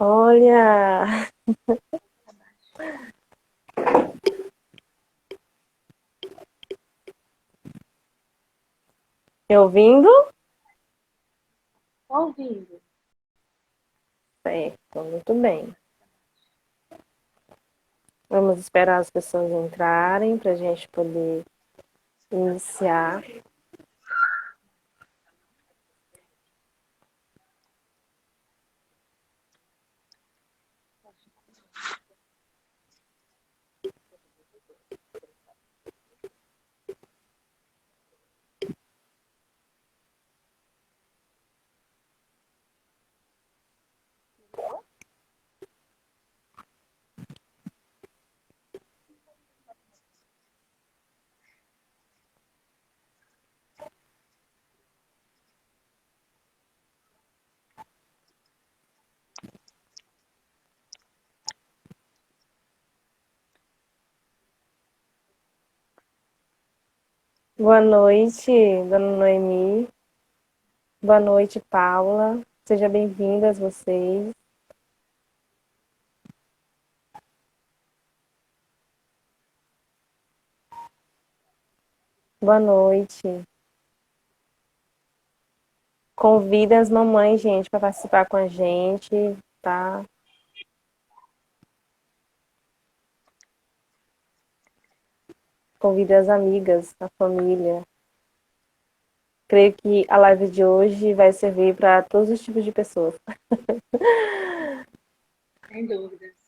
Olha, me ouvindo? Ouvindo. Certo, muito bem. Vamos esperar as pessoas entrarem para a gente poder iniciar. Boa noite, dona Noemi. Boa noite, Paula. Sejam bem-vindas vocês. Boa noite. Convida as mamães, gente, para participar com a gente, tá? Convida as amigas, a família. Creio que a live de hoje vai servir para todos os tipos de pessoas. Sem dúvidas.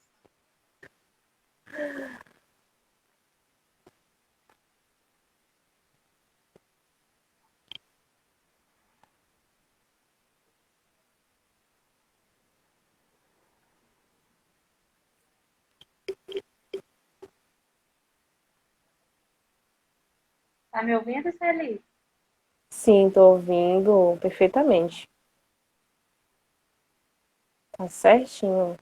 Tá me ouvindo, Celi? Sim, estou ouvindo perfeitamente. Tá certinho.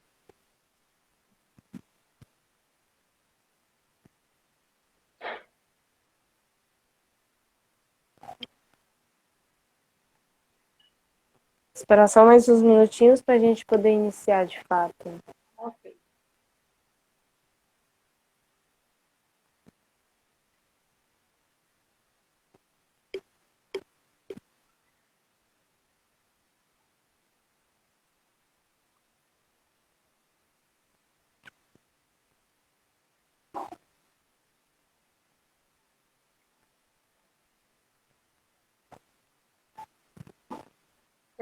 Esperar só mais uns minutinhos para a gente poder iniciar de fato. Ok.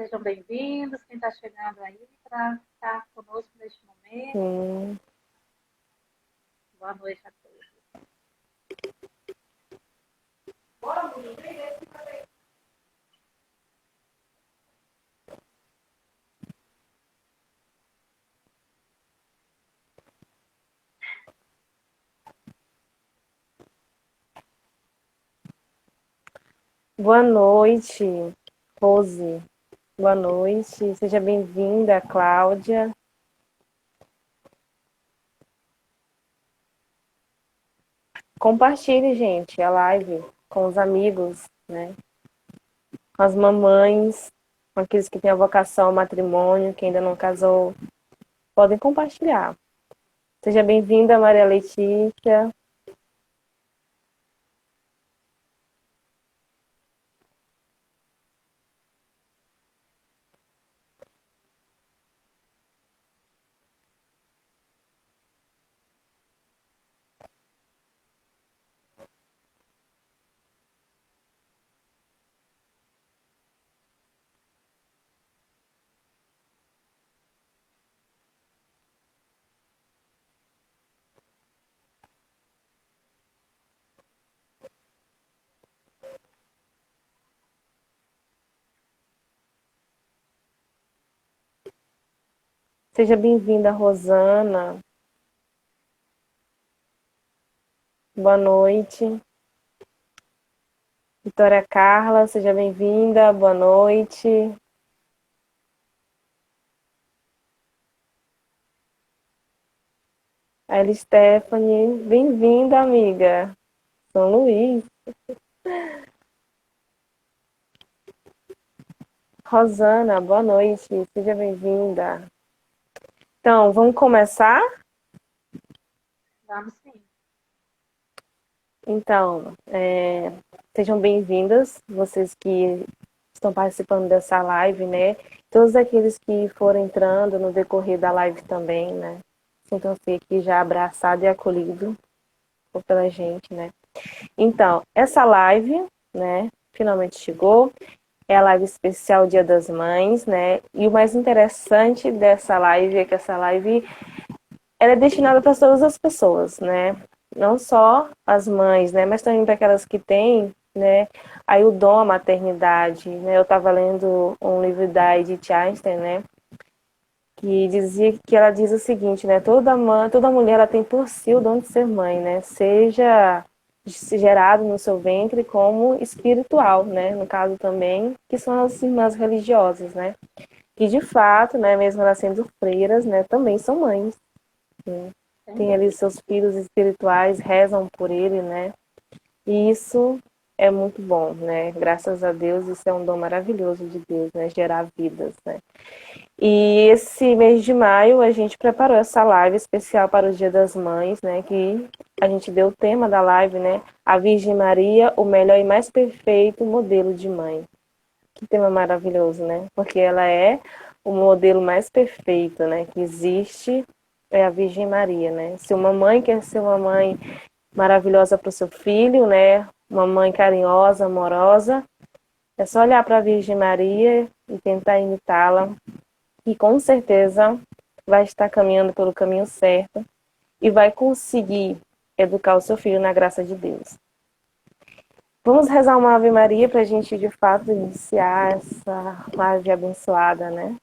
Sejam bem-vindos, quem está chegando aí para estar conosco neste momento. Sim. Boa noite a todos. Boa noite, Rose. Boa noite. Seja bem-vinda, Cláudia. Compartilhe, gente, a live com os amigos, né? Com as mamães, com aqueles que têm a vocação ao matrimônio, que ainda não casou. Podem compartilhar. Seja bem-vinda, Maria Letícia. Seja bem-vinda, Rosana. Boa noite. Vitória Carla, seja bem-vinda. Boa noite. Ela Stephanie, bem-vinda, amiga. São Luís. Rosana, boa noite. Seja bem-vinda. Então, vamos começar? Vamos sim. Então, sejam bem-vindas, vocês que estão participando dessa live, né? Todos aqueles que foram entrando no decorrer da live também, né? Sintam-se aqui já abraçado e acolhido pela gente, né? Então, essa live, né, finalmente chegou. É a live especial Dia das Mães, né? E o mais interessante dessa live é que essa live ela é destinada para todas as pessoas, né? Não só as mães, né? Mas também para aquelas que têm, né? Aí o dom, a maternidade, né? Eu estava lendo um livro da Edith Einstein, né? Que dizia que ela diz o seguinte, né? Toda mãe, toda mulher ela tem por si o dom de ser mãe, né? Seja gerado no seu ventre como espiritual, né? No caso também, que são as irmãs religiosas, né? Que de fato, né? Mesmo elas sendo freiras, né? Também são mães. Né? Sem Tem ali dúvida. seus filhos espirituais, rezam por ele, né? E isso é muito bom, né? Graças a Deus, isso é um dom maravilhoso de Deus, né? Gerar vidas, né? E esse mês de maio a gente preparou essa live especial para o Dia das Mães, né? Que a gente deu o tema da live, né? A Virgem Maria, o melhor e mais perfeito modelo de mãe. Que tema maravilhoso, né? Porque ela é o modelo mais perfeito, né? Que existe é a Virgem Maria, né? Se uma mãe quer ser uma mãe maravilhosa para o seu filho, né? Uma mãe carinhosa, amorosa, é só olhar para a Virgem Maria e tentar imitá-la, e com certeza vai estar caminhando pelo caminho certo e vai conseguir educar o seu filho na graça de Deus. Vamos rezar uma Ave Maria para a gente, de fato, iniciar essa live abençoada, né?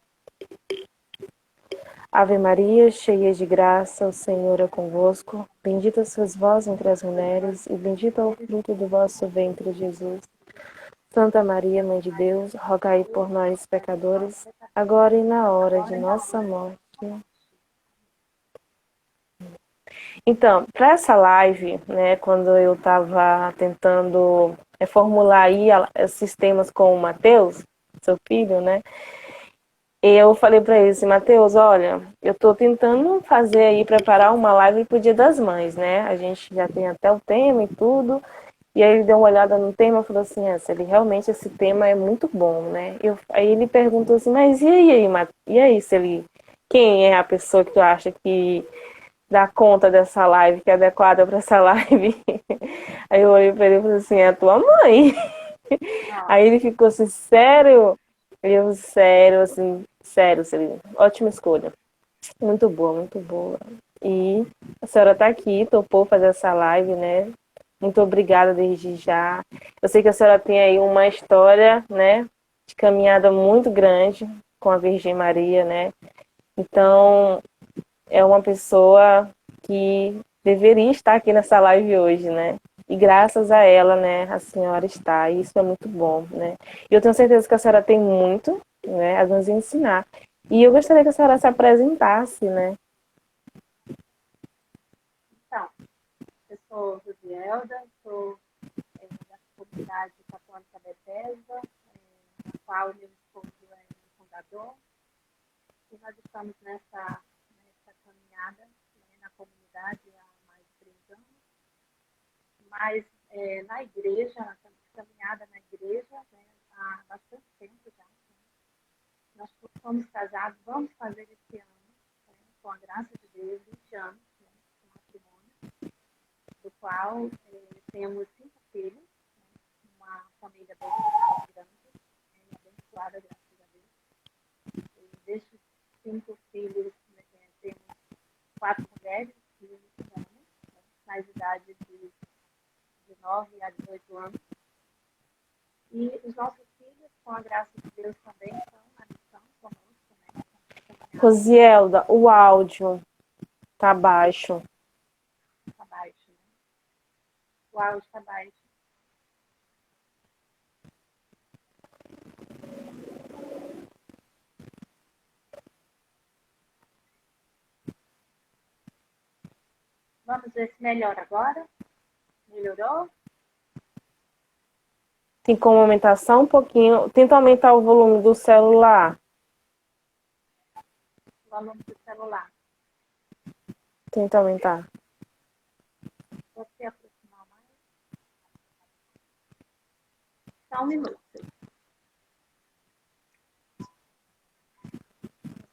Ave Maria, cheia de graça, o Senhor é convosco. Bendita sois vós entre as mulheres, e bendito é o fruto do vosso ventre, Jesus. Santa Maria, Mãe de Deus, rogai por nós, pecadores, agora e na hora de nossa morte. Então, para essa live, né, quando eu estava tentando formular aí esses temas com o Matheus, seu filho, né, eu falei para ele assim, Matheus, olha, eu estou tentando fazer aí, preparar uma live para o Dia das Mães, né? A gente já tem até o tema e tudo. E aí ele deu uma olhada no tema e falou assim, ele realmente esse tema é muito bom, né? Aí ele perguntou assim, mas e aí, se ele, quem é a pessoa que tu acha que dá conta dessa live, que é adequada para essa live? Aí eu olhei para ele e falei assim, é a tua mãe. Não, Aí ele ficou assim, sério? Eu, sério, assim, sério, Celina. Ótima escolha. Muito boa, muito boa. E a senhora está aqui, topou fazer essa live, né? Muito obrigada desde já. Eu sei que a senhora tem aí uma história, né, de caminhada muito grande com a Virgem Maria, né? Então, é uma pessoa que deveria estar aqui nessa live hoje, né? E graças a ela, né, a senhora está. E isso é muito bom, né? E eu tenho certeza que a senhora tem muito, né, a nos ensinar. E eu gostaria que a senhora se apresentasse, né? então, eu sou Rosielda, sou da comunidade católica Bethesda, na qual meu esposo é o fundador, e nós estamos nessa caminhada, né, na comunidade há mais de 3 anos, mas na igreja, na caminhada na igreja, né, há bastante tempo já. Né? Nós fomos casados, vamos fazer esse ano, né, com a graça de Deus, 20 anos né, de matrimônio, do qual temos 5 filhos, né, uma família bem grande, né, abençoada, graças a Deus. E destes 5 filhos, né, temos 4 mulheres e um homem, né, nas idades de 9 a 18 anos. E os nossos filhos, com a graça de Deus, também estão na missão conosco, né? Rosielda, o áudio tá baixo. Está baixo, né? O áudio está baixo. Vamos ver se melhora agora. Melhorou? Tem como aumentar só um pouquinho. Tenta aumentar o volume do celular. O volume do celular. celular. Tenta aumentar. Você aproximar mais? Só um minuto.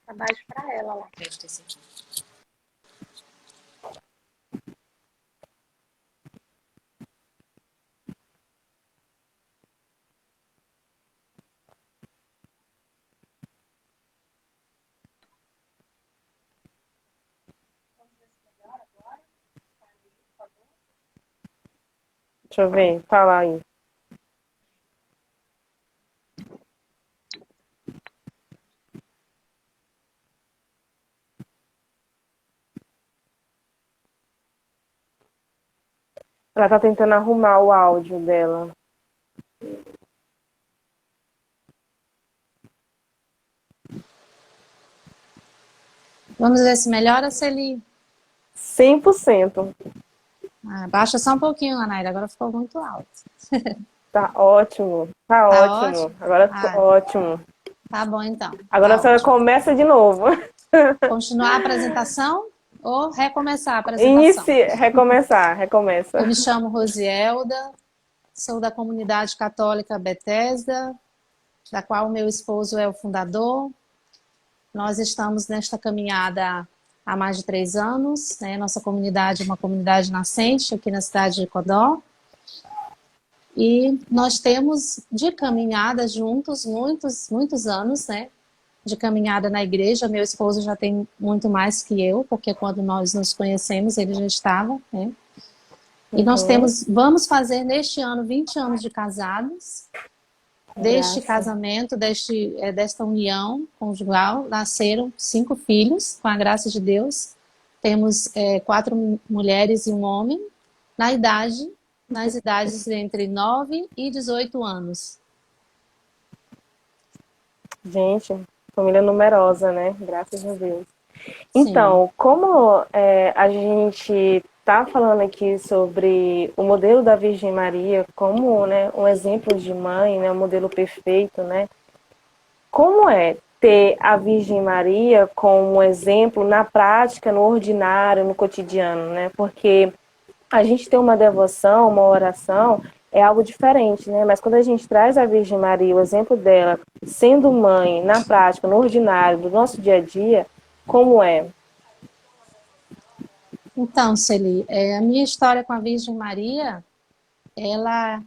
Tá baixo para ela lá. Deixa eu ver. Fala aí. Ela tá tentando arrumar o áudio dela. Vamos ver se melhora, se ele... 100%. baixa só um pouquinho, Anaíra, agora ficou muito alto. Tá ótimo. Tá Tá ótimo. ótimo? Agora ficou ótimo. Tá bom, então. Agora Tá a senhora ótimo. começa de novo. Continuar a apresentação ou recomeçar a apresentação? Recomeça. Eu me chamo Rosielda, sou da comunidade católica Bethesda, da qual meu esposo é o fundador. Nós estamos nesta caminhada há mais de 3 anos, né? Nossa comunidade é uma comunidade nascente aqui na cidade de Codó. E nós temos de caminhada juntos muitos anos, né? De caminhada na igreja. Meu esposo já tem muito mais que eu, porque quando nós nos conhecemos, ele já estava, né? E nós vamos fazer neste ano 20 anos de casados. Deste casamento, desta união conjugal, nasceram 5 filhos, com a graça de Deus. Temos 4 mulheres e um homem, nas idades entre 9 e 18 anos. Gente, família numerosa, né? Graças a Deus. Sim. Então, como a gente está falando aqui sobre o modelo da Virgem Maria como, né, um exemplo de mãe, né, um modelo perfeito, né? Como é ter a Virgem Maria como um exemplo na prática, no ordinário, no cotidiano, né? Porque a gente tem uma devoção, uma oração, é algo diferente, né? Mas quando a gente traz a Virgem Maria, o exemplo dela, sendo mãe, na prática, no ordinário, do nosso dia a dia, como é? Então, Celi, a minha história com a Virgem Maria, ela...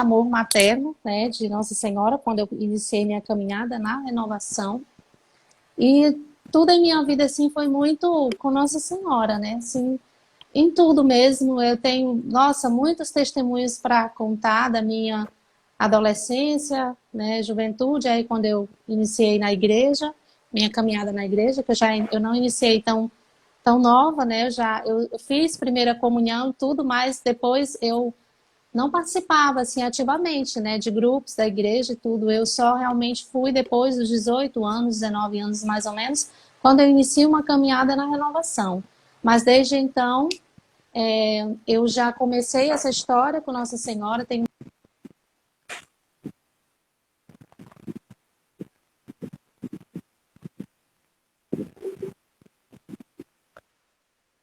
amor materno, né, de Nossa Senhora, quando eu iniciei minha caminhada na renovação. E tudo em minha vida, assim, foi muito com Nossa Senhora, né, assim, em tudo mesmo. Eu tenho, nossa, muitos testemunhos para contar da minha adolescência, né, juventude, aí quando eu iniciei na igreja, minha caminhada na igreja, que eu não iniciei tão nova, né, eu fiz primeira comunhão e tudo, mas depois eu não participava assim ativamente, né, de grupos da igreja e tudo. Eu só realmente fui depois dos 18 anos, 19 anos mais ou menos, quando eu iniciei uma caminhada na renovação. Mas desde então, eu já comecei essa história com Nossa Senhora.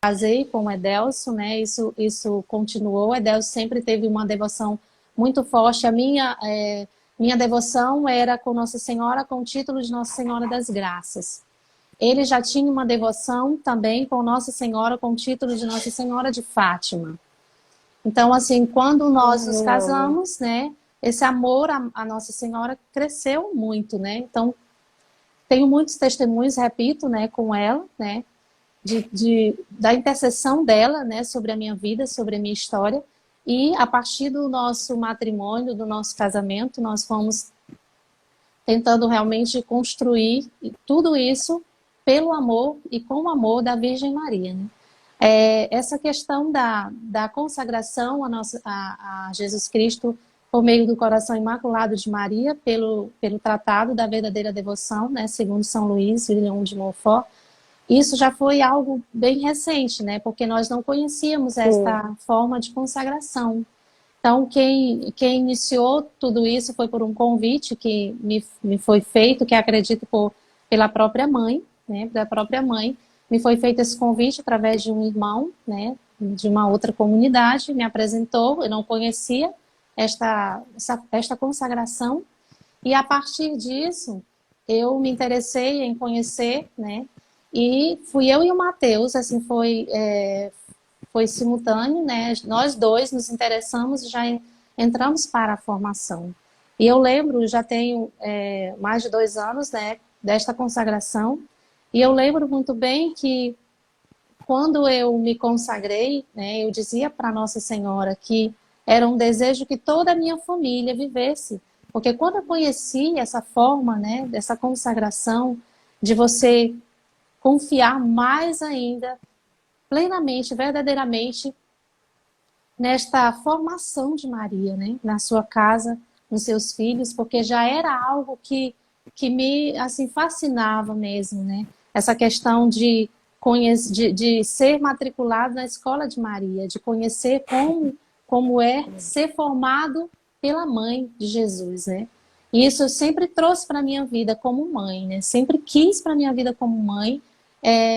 Casei com o Edelso, né? Isso continuou. O Edelso sempre teve uma devoção muito forte. A minha devoção era com Nossa Senhora, com o título de Nossa Senhora das Graças. Ele já tinha uma devoção também com Nossa Senhora, com o título de Nossa Senhora de Fátima. Então, assim, quando nós nos casamos, né? Esse amor à Nossa Senhora cresceu muito, né? Então, tenho muitos testemunhos, repito, né, com ela, né? Da intercessão dela, né, sobre a minha vida, sobre a minha história. E a partir do nosso matrimônio, do nosso casamento, nós fomos tentando realmente construir tudo isso pelo amor e com o amor da Virgem Maria, né? Essa questão da consagração a Jesus Cristo por meio do coração imaculado de Maria, pelo tratado da verdadeira devoção, né, segundo São Luís, William de Montfort, isso já foi algo bem recente, né? Porque nós não conhecíamos Sim. esta forma de consagração. Então, quem iniciou tudo isso foi por um convite que me foi feito, que acredito pela própria mãe, né? Da própria mãe. Me foi feito esse convite através de um irmão, né? De uma outra comunidade, me apresentou, eu não conhecia esta consagração. E a partir disso, eu me interessei em conhecer, né? E fui eu e o Matheus, assim, foi simultâneo, né? Nós dois nos interessamos e já entramos para a formação. E eu lembro, já tenho mais de 2 anos, né, desta consagração, e eu lembro muito bem que quando eu me consagrei, né, eu dizia para Nossa Senhora que era um desejo que toda a minha família vivesse. Porque quando eu conheci essa forma, né, dessa consagração, de você confiar mais ainda, plenamente, verdadeiramente, nesta formação de Maria, né, na sua casa, nos seus filhos, porque já era algo que me assim fascinava mesmo, né? Essa questão de ser matriculado na escola de Maria, de conhecer como é ser formado pela mãe de Jesus, né? E isso eu sempre trouxe para a minha vida como mãe, né? Sempre quis para a minha vida como mãe,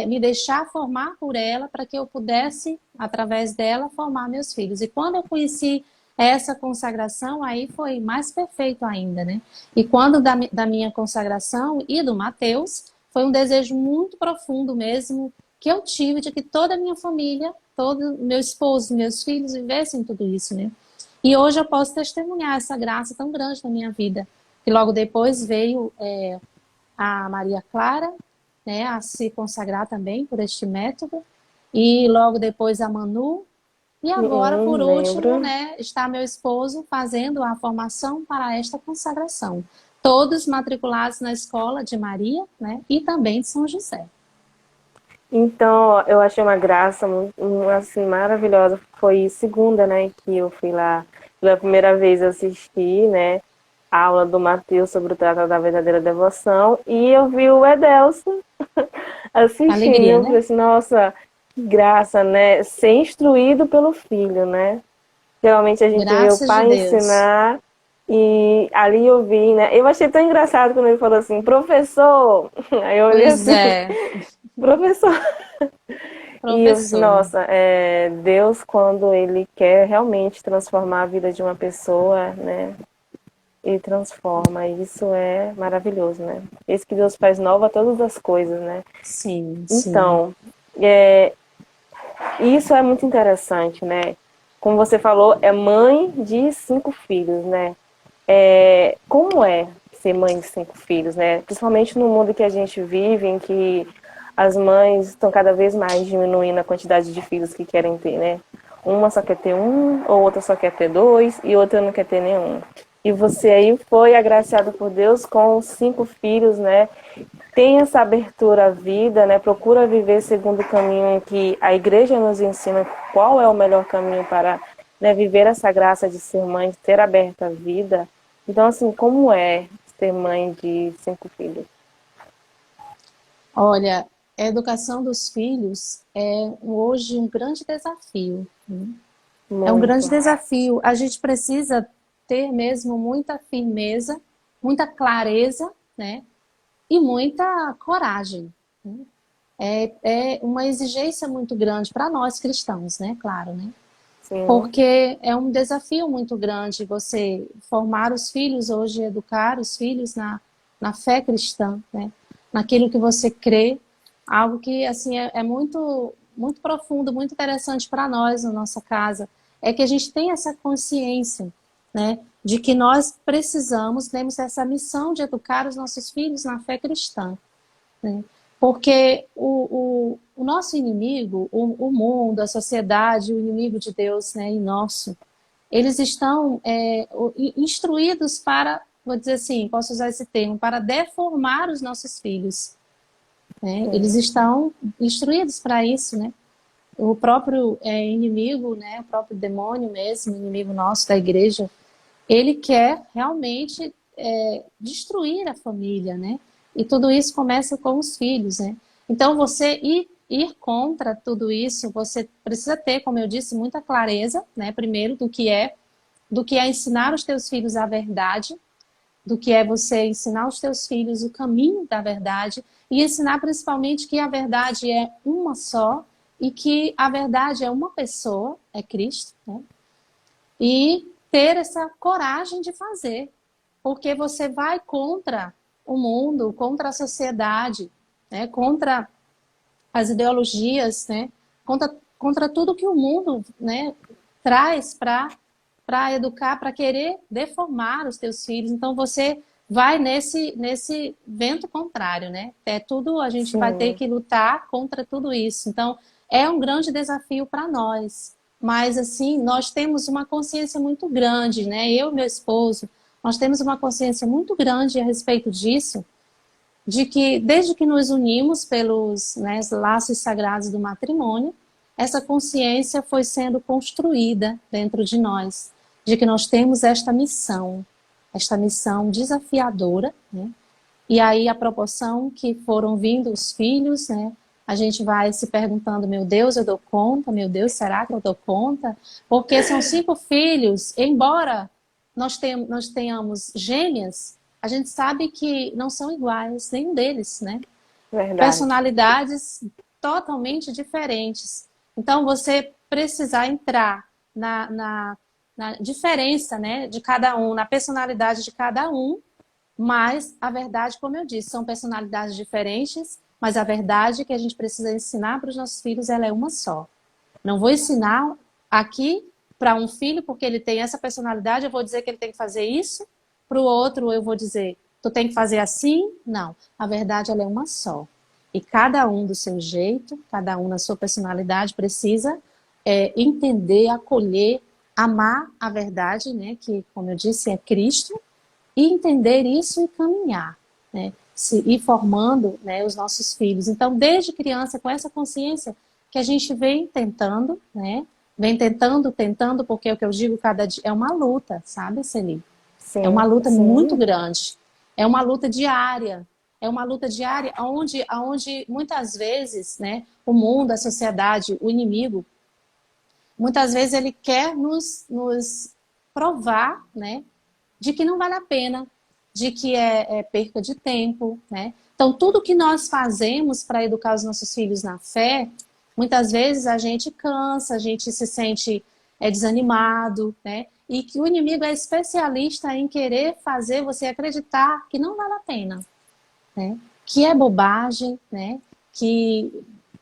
me deixar formar por ela para que eu pudesse, através dela, formar meus filhos. E quando eu conheci essa consagração, aí foi mais perfeito ainda, né? E quando da minha consagração e do Mateus, foi um desejo muito profundo mesmo que eu tive de que toda a minha família, todo meu esposo, meus filhos vivessem tudo isso, né? E hoje eu posso testemunhar essa graça tão grande na minha vida. Que logo depois veio a Maria Clara, né, a se consagrar também por este método, e logo depois a Manu, e agora, por último, Lembro. né, está meu esposo fazendo a formação para esta consagração. Todos matriculados na escola de Maria, né, e também de São José. Então, eu achei uma graça assim, maravilhosa. Foi segunda, né, que eu fui lá pela primeira vez assistir, né, a aula do Mateus sobre o Tratado da Verdadeira Devoção, e eu vi o Edelson assistindo. Alegria, Eu falei né? assim, nossa, que graça, né? Ser instruído pelo filho, né? Geralmente a gente vê o Graças de pai Deus. ensinar e ali eu vi, né? Eu achei tão engraçado quando ele falou assim, professor. Aí eu olhei Pois assim, é, professor. E eu disse, professor. nossa, Deus, quando Ele quer realmente transformar a vida de uma pessoa, né? Ele transforma. E isso é maravilhoso, né? Esse que Deus faz nova todas as coisas, né? Sim, sim. Então, isso é muito interessante, né? Como você falou, é mãe de 5 filhos, né? Como é ser mãe de 5 filhos, né? Principalmente no mundo que a gente vive, em que as mães estão cada vez mais diminuindo a quantidade de filhos que querem ter, né? Uma só quer ter um, ou outra só quer ter dois, e outra não quer ter nenhum. E você aí foi agraciado por Deus com 5 filhos, né? Tem essa abertura à vida, né? Procura viver segundo o caminho que a igreja nos ensina qual é o melhor caminho para, né, viver essa graça de ser mãe, ser aberta à vida. Então, assim, como é ser mãe de 5 filhos? Olha, a educação dos filhos é hoje um grande desafio, né? É um grande Muito. desafio. A gente precisa ter mesmo muita firmeza, muita clareza, né? E muita coragem, né? É uma exigência muito grande para nós cristãos, né? Claro, né? Sim. Porque é um desafio muito grande você formar os filhos hoje, educar os filhos na fé cristã, né? Naquilo que você crê, algo que assim é muito muito profundo, muito interessante para nós na nossa casa, é que a gente tem essa consciência, né, de que nós precisamos, temos essa missão de educar os nossos filhos na fé cristã, né? Porque o nosso inimigo, o mundo, a sociedade, o inimigo de Deus, né, e nosso, eles estão instruídos para, vou dizer assim, posso usar esse termo, para deformar os nossos filhos, né? Eles Sim. estão instruídos para isso, né? O próprio inimigo, né, o próprio demônio mesmo, inimigo nosso da igreja, ele quer realmente destruir a família, né? E tudo isso começa com os filhos, né? Então, você ir contra tudo isso, você precisa ter, como eu disse, muita clareza, né? Primeiro, do que é ensinar os teus filhos a verdade, do que é você ensinar os teus filhos o caminho da verdade e ensinar principalmente que a verdade é uma só e que a verdade é uma pessoa, é Cristo, né? E ter essa coragem de fazer, porque você vai contra o mundo, contra a sociedade, né? Contra as ideologias, né? Contra tudo que o mundo, né, traz para educar, para querer deformar os teus filhos. Então você vai nesse vento contrário, né? É tudo, a gente vai ter Sim, que lutar contra tudo isso. Então é um grande desafio para nós. Mas assim, nós temos uma consciência muito grande, né? Eu e meu esposo, nós temos uma consciência muito grande a respeito disso, de que desde que nos unimos pelos, né, laços sagrados do matrimônio, essa consciência foi sendo construída dentro de nós, de que nós temos esta missão desafiadora, né? E aí a proporção que foram vindo os filhos, né? A gente vai se perguntando, meu Deus, eu dou conta? Meu Deus, será que eu dou conta? Porque são 5 filhos, embora nós tenhamos gêmeas, a gente sabe que não são iguais, nenhum deles, né? verdade. Personalidades totalmente diferentes. Então, você precisar entrar na diferença, né, de cada um, na personalidade de cada um, mas a verdade, como eu disse, são personalidades diferentes, mas a verdade que a gente precisa ensinar para os nossos filhos, ela é uma só. Não vou ensinar aqui para um filho, porque ele tem essa personalidade, eu vou dizer que ele tem que fazer isso, para o outro eu vou dizer, tu tem que fazer assim? Não. A verdade, ela é uma só. E cada um do seu jeito, cada um na sua personalidade, precisa entender, acolher, amar a verdade, né? Que, como eu disse, é Cristo, e entender isso e caminhar, né? Ir formando, né, os nossos filhos. Então, desde criança, com essa consciência que a gente vem tentando, né? Vem tentando, porque é o que eu digo, cada dia é uma luta, sabe, Celi? É uma Sim, luta muito sim, grande. É uma luta diária. É uma luta diária onde muitas vezes, né, o mundo, a sociedade, o inimigo, muitas vezes ele quer nos provar, né, de que não vale a pena, de que é perca de tempo, né? Então, tudo que nós fazemos para educar os nossos filhos na fé, muitas vezes a gente cansa, a gente se sente desanimado, né? E que o inimigo é especialista em querer fazer você acreditar que não vale a pena, né? Que é bobagem, né? Que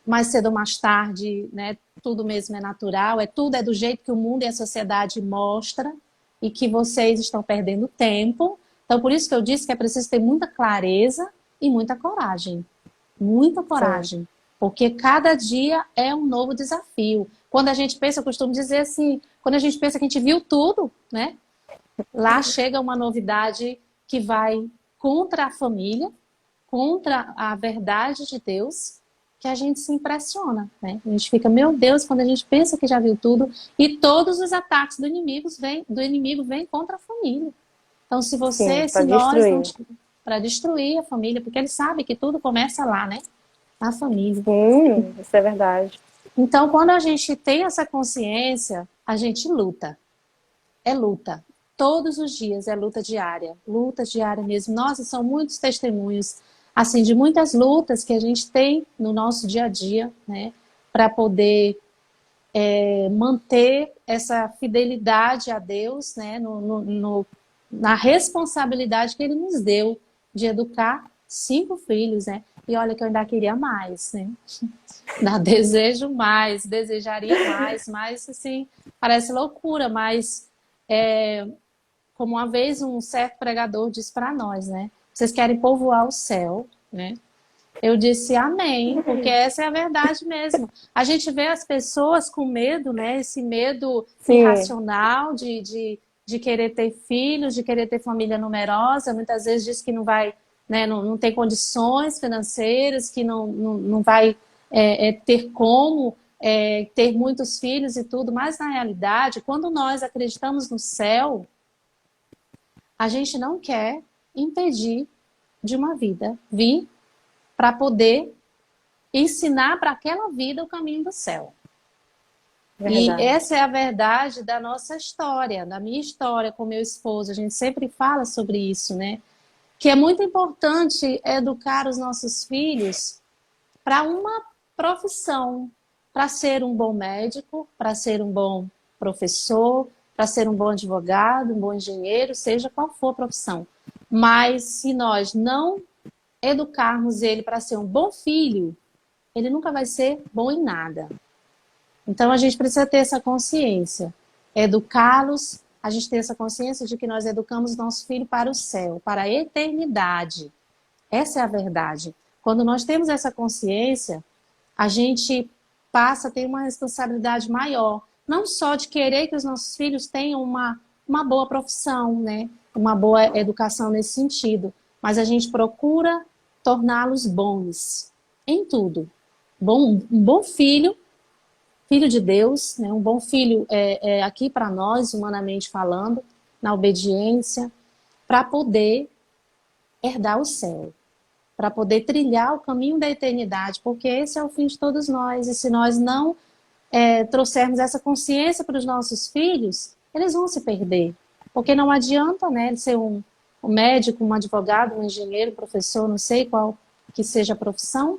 mais cedo ou mais tarde, né? Tudo mesmo é natural, tudo é do jeito que o mundo e a sociedade mostra e que vocês estão perdendo tempo. Então, por isso que eu disse que é preciso ter muita clareza e muita coragem. Muita sim. coragem. Porque cada dia é um novo desafio. Quando a gente pensa, eu costumo dizer assim, quando a gente pensa que a gente viu tudo, né? Lá chega uma novidade que vai contra a família, contra a verdade de Deus, que a gente se impressiona, né? A gente fica, meu Deus, quando a gente pensa que já viu tudo, e todos os ataques do inimigo vêm contra a família. Então, Sim, se para nós não... destruir. Para destruir a família, porque ele sabe que tudo começa lá, né? Na família. Sim, isso é verdade. Então, quando a gente tem essa consciência, a gente luta. É luta. Todos os dias é luta diária mesmo. Nossa, são muitos testemunhos, assim, de muitas lutas que a gente tem no nosso dia a dia, né? Para poder manter essa fidelidade a Deus, né? Na responsabilidade que Ele nos deu de educar 5 filhos, né? E olha que eu ainda queria mais, né? Ainda desejo mais, desejaria mais, mas assim, parece loucura, mas como uma vez um certo pregador disse para nós, né? Vocês querem povoar o céu, né? Eu disse amém, porque essa é a verdade mesmo. A gente vê as pessoas com medo, né? Esse medo Sim, irracional de querer ter filhos, de querer ter família numerosa. Muitas vezes diz que não vai, né? Não tem condições financeiras, que não vai ter como ter muitos filhos e tudo. Mas na realidade, quando nós acreditamos no céu, a gente não quer impedir de uma vida vir para poder ensinar para aquela vida o caminho do céu. Verdade. E essa é a verdade da nossa história, da minha história com meu esposo. A gente sempre fala sobre isso, né? Que é muito importante educar os nossos filhos para uma profissão, para ser um bom médico, para ser um bom professor, para ser um bom advogado, um bom engenheiro, seja qual for a profissão. Mas se nós não educarmos ele para ser um bom filho, ele nunca vai ser bom em nada. Então a gente precisa ter essa consciência, educá-los, a gente ter essa consciência de que nós educamos nosso filho para o céu, para a eternidade. Essa é a verdade. Quando nós temos essa consciência, a gente passa a ter uma responsabilidade maior, não só de querer que os nossos filhos tenham uma boa profissão, né? Uma boa educação nesse sentido, mas a gente procura torná-los bons em tudo. Um bom filho, filho de Deus, né? Um bom filho aqui para nós, humanamente falando, na obediência, para poder herdar o céu, para poder trilhar o caminho da eternidade, porque esse é o fim de todos nós. E se nós não trouxermos essa consciência para os nossos filhos, eles vão se perder. Porque não adianta, né, ele ser um médico, um advogado, um engenheiro, um professor, não sei qual que seja a profissão,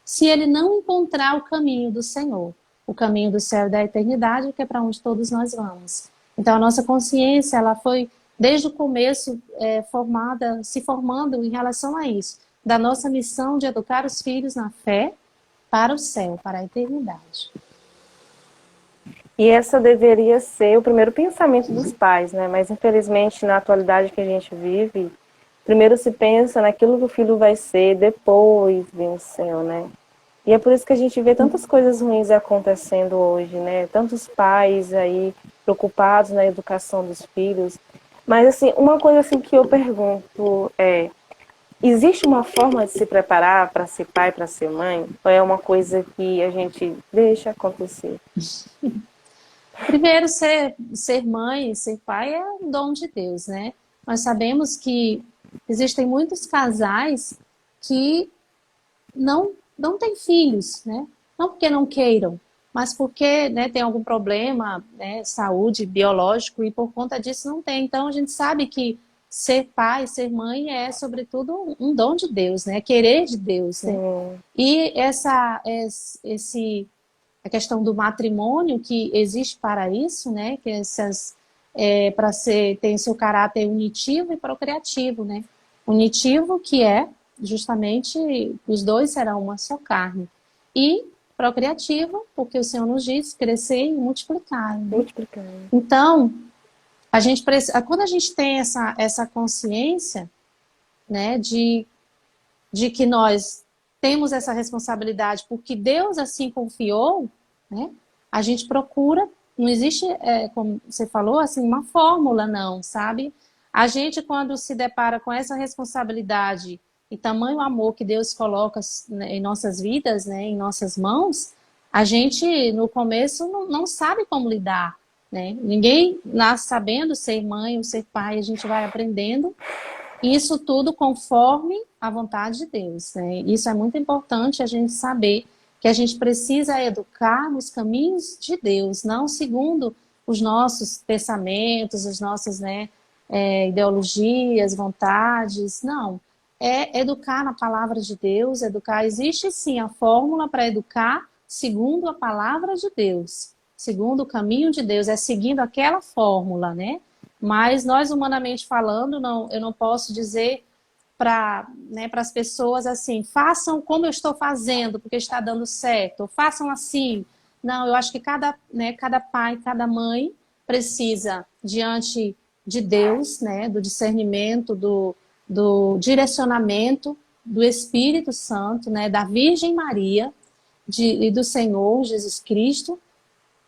se ele não encontrar o caminho do Senhor, o caminho do céu e da eternidade, que é para onde todos nós vamos. Então a nossa consciência, ela foi desde o começo se formando em relação a isso, da nossa missão de educar os filhos na fé para o céu, para a eternidade. E essa deveria ser o primeiro pensamento dos pais, né? Mas infelizmente na atualidade que a gente vive, primeiro se pensa naquilo que o filho vai ser, depois vem o céu, né? E é por isso que a gente vê tantas coisas ruins acontecendo hoje, né? Tantos pais aí preocupados na educação dos filhos. Mas assim, uma coisa assim que eu pergunto existe uma forma de se preparar para ser pai, para ser mãe? Ou é uma coisa que a gente deixa acontecer? Primeiro, ser mãe, ser pai é um dom de Deus, né? Nós sabemos que existem muitos casais que não têm filhos, né? Não porque não queiram, mas porque, né, tem algum problema, né, saúde, biológico, e por conta disso não tem. Então a gente sabe que ser pai, ser mãe é, sobretudo, um dom de Deus, né? Querer de Deus, né? E a questão do matrimônio que existe para isso, né? Que tem o seu caráter unitivo e procriativo, né? Unitivo, que é justamente os dois serão uma só carne, e procriativo, porque o Senhor nos diz crescer e multiplicar. Né? Multiplicar. Então, a gente precisa, quando a gente tem essa consciência, né, de que nós temos essa responsabilidade porque Deus assim confiou, né, a gente procura, não existe, como você falou, assim, uma fórmula não, sabe? A gente, quando se depara com essa responsabilidade e tamanho amor que Deus coloca, né, em nossas vidas, né, em nossas mãos, a gente, no começo, não sabe como lidar. Né? Ninguém nasce sabendo ser mãe ou ser pai, a gente vai aprendendo. Isso tudo conforme a vontade de Deus. Né? Isso é muito importante a gente saber que a gente precisa educar nos caminhos de Deus, não segundo os nossos pensamentos, as nossas, né, ideologias, vontades, não. É educar na palavra de Deus, educar. Existe sim a fórmula para educar segundo a palavra de Deus, segundo o caminho de Deus, é seguindo aquela fórmula, né? Mas nós, humanamente falando, eu não posso dizer para as pessoas assim, façam como eu estou fazendo, porque está dando certo, ou façam assim. Não, eu acho que cada pai, cada mãe precisa, diante de Deus, né, do discernimento, do direcionamento do Espírito Santo, né, da Virgem Maria e do Senhor Jesus Cristo,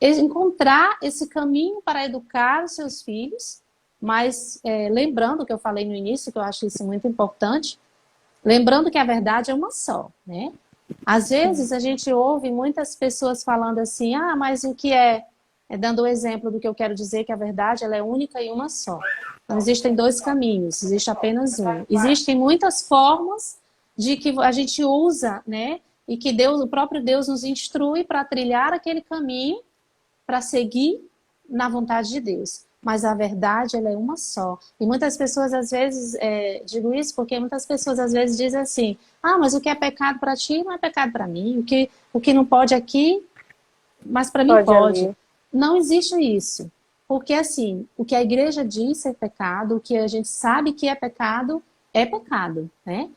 encontrar esse caminho para educar os seus filhos, mas lembrando que eu falei no início, que eu acho isso muito importante, lembrando que a verdade é uma só, né? Às vezes a gente ouve muitas pessoas falando assim, mas o que dando o exemplo do que eu quero dizer, que a verdade ela é única e uma só. Não existem dois caminhos, existe apenas um. Existem muitas formas de que a gente usa, né? e que Deus, o próprio Deus nos instrui para trilhar aquele caminho, para seguir na vontade de Deus. Mas a verdade, ela é uma só. E muitas pessoas, às vezes, digo isso porque muitas pessoas, às vezes, dizem assim, mas o que é pecado para ti não é pecado para mim. O que não pode aqui, mas para mim Pode pode. ali. Não existe isso. Porque, assim, o que a igreja diz é pecado, o que a gente sabe que é pecado, né?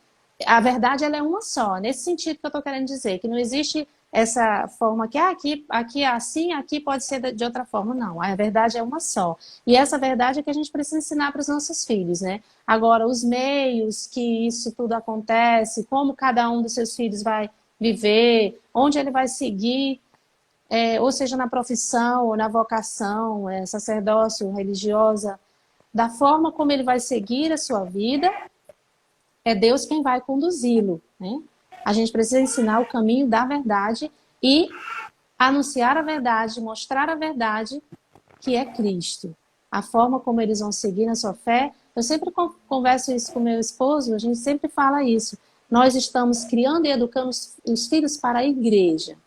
A verdade, ela é uma só. Nesse sentido que eu estou querendo dizer, que não existe essa forma que aqui é assim, aqui pode ser de outra forma. Não, a verdade é uma só. E essa verdade é que a gente precisa ensinar para os nossos filhos, né? Agora, os meios que isso tudo acontece, como cada um dos seus filhos vai viver, onde ele vai seguir, ou seja, na profissão ou na vocação, sacerdócio, religiosa, da forma como ele vai seguir a sua vida, é Deus quem vai conduzi-lo, né? A gente precisa ensinar o caminho da verdade e anunciar a verdade, mostrar a verdade, que é Cristo. A forma como eles vão seguir na sua fé. Eu sempre converso isso com meu esposo, a gente sempre fala isso. Nós estamos criando e educando os filhos para a igreja.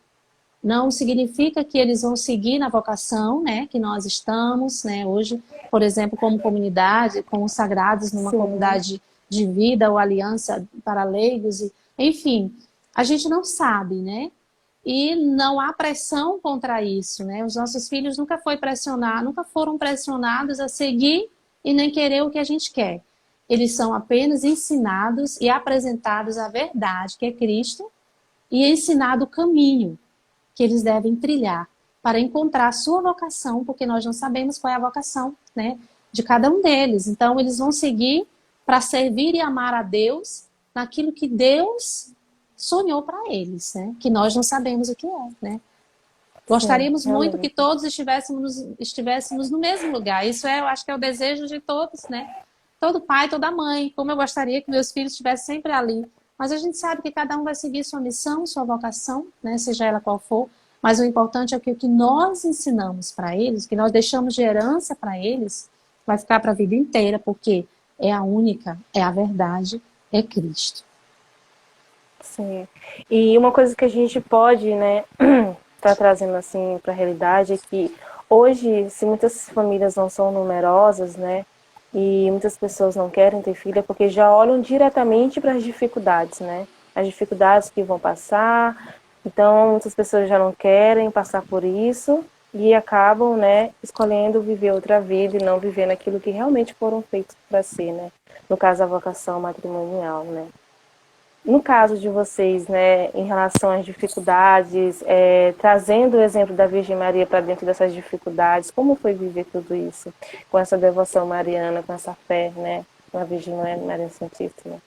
Não significa que eles vão seguir na vocação, né, que nós estamos, né, hoje, por exemplo, como comunidade, consagrados numa Sim, comunidade de vida ou aliança para leigos, enfim, a gente não sabe, né? E não há pressão contra isso, né? Os nossos filhos nunca foram pressionados a seguir e nem querer o que a gente quer. Eles são apenas ensinados e apresentados a verdade, que é Cristo, e ensinado o caminho que eles devem trilhar para encontrar a sua vocação, porque nós não sabemos qual é a vocação, né, de cada um deles. Então, eles vão seguir para servir e amar a Deus naquilo que Deus sonhou para eles, né, que nós não sabemos o que é, né. sim, Gostaríamos muito que realmente. todos estivéssemos no mesmo lugar. Isso eu acho que é o desejo de todos, né? Todo pai, toda mãe. Como eu gostaria que meus filhos estivessem sempre ali. Mas a gente sabe que cada um vai seguir sua missão, sua vocação, né? Seja ela qual for. Mas o importante é que o que nós ensinamos para eles, o que nós deixamos de herança para eles, vai ficar para a vida inteira, porque é a única, é a verdade, é Cristo. Sim. E uma coisa que a gente pode, né, tá trazendo assim para a realidade é que hoje, se muitas famílias não são numerosas, né, e muitas pessoas não querem ter filho, é porque já olham diretamente para as dificuldades, né? As dificuldades que vão passar. Então, muitas pessoas já não querem passar por isso e acabam, né, escolhendo viver outra vida e não vivendo aquilo que realmente foram feitos para ser, né? No caso, a vocação matrimonial, né? No caso de vocês, né, em relação às dificuldades, trazendo o exemplo da Virgem Maria para dentro dessas dificuldades, como foi viver tudo isso? Com essa devoção mariana, com essa fé, né, na Virgem Maria Santíssima.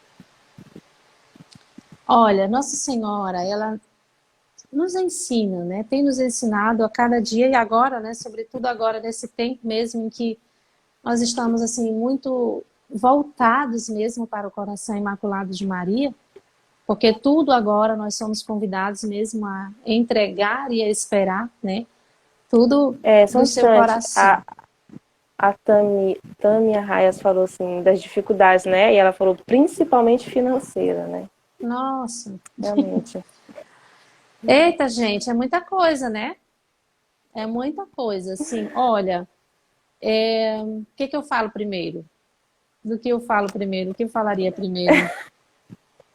Olha, Nossa Senhora, ela nos ensina, né? Tem nos ensinado a cada dia e agora, né? Sobretudo agora nesse tempo mesmo em que nós estamos assim muito voltados mesmo para o coração imaculado de Maria, porque tudo agora nós somos convidados mesmo a entregar e a esperar, né? Tudo Só um do seu instante, coração. a Tami Arraias falou assim, das dificuldades, né, e ela falou principalmente financeira, né, Nossa, realmente. eita gente, é muita coisa, né? É muita coisa. Assim, olha, o que que eu falo primeiro? Do que eu falo primeiro? O que eu falaria primeiro?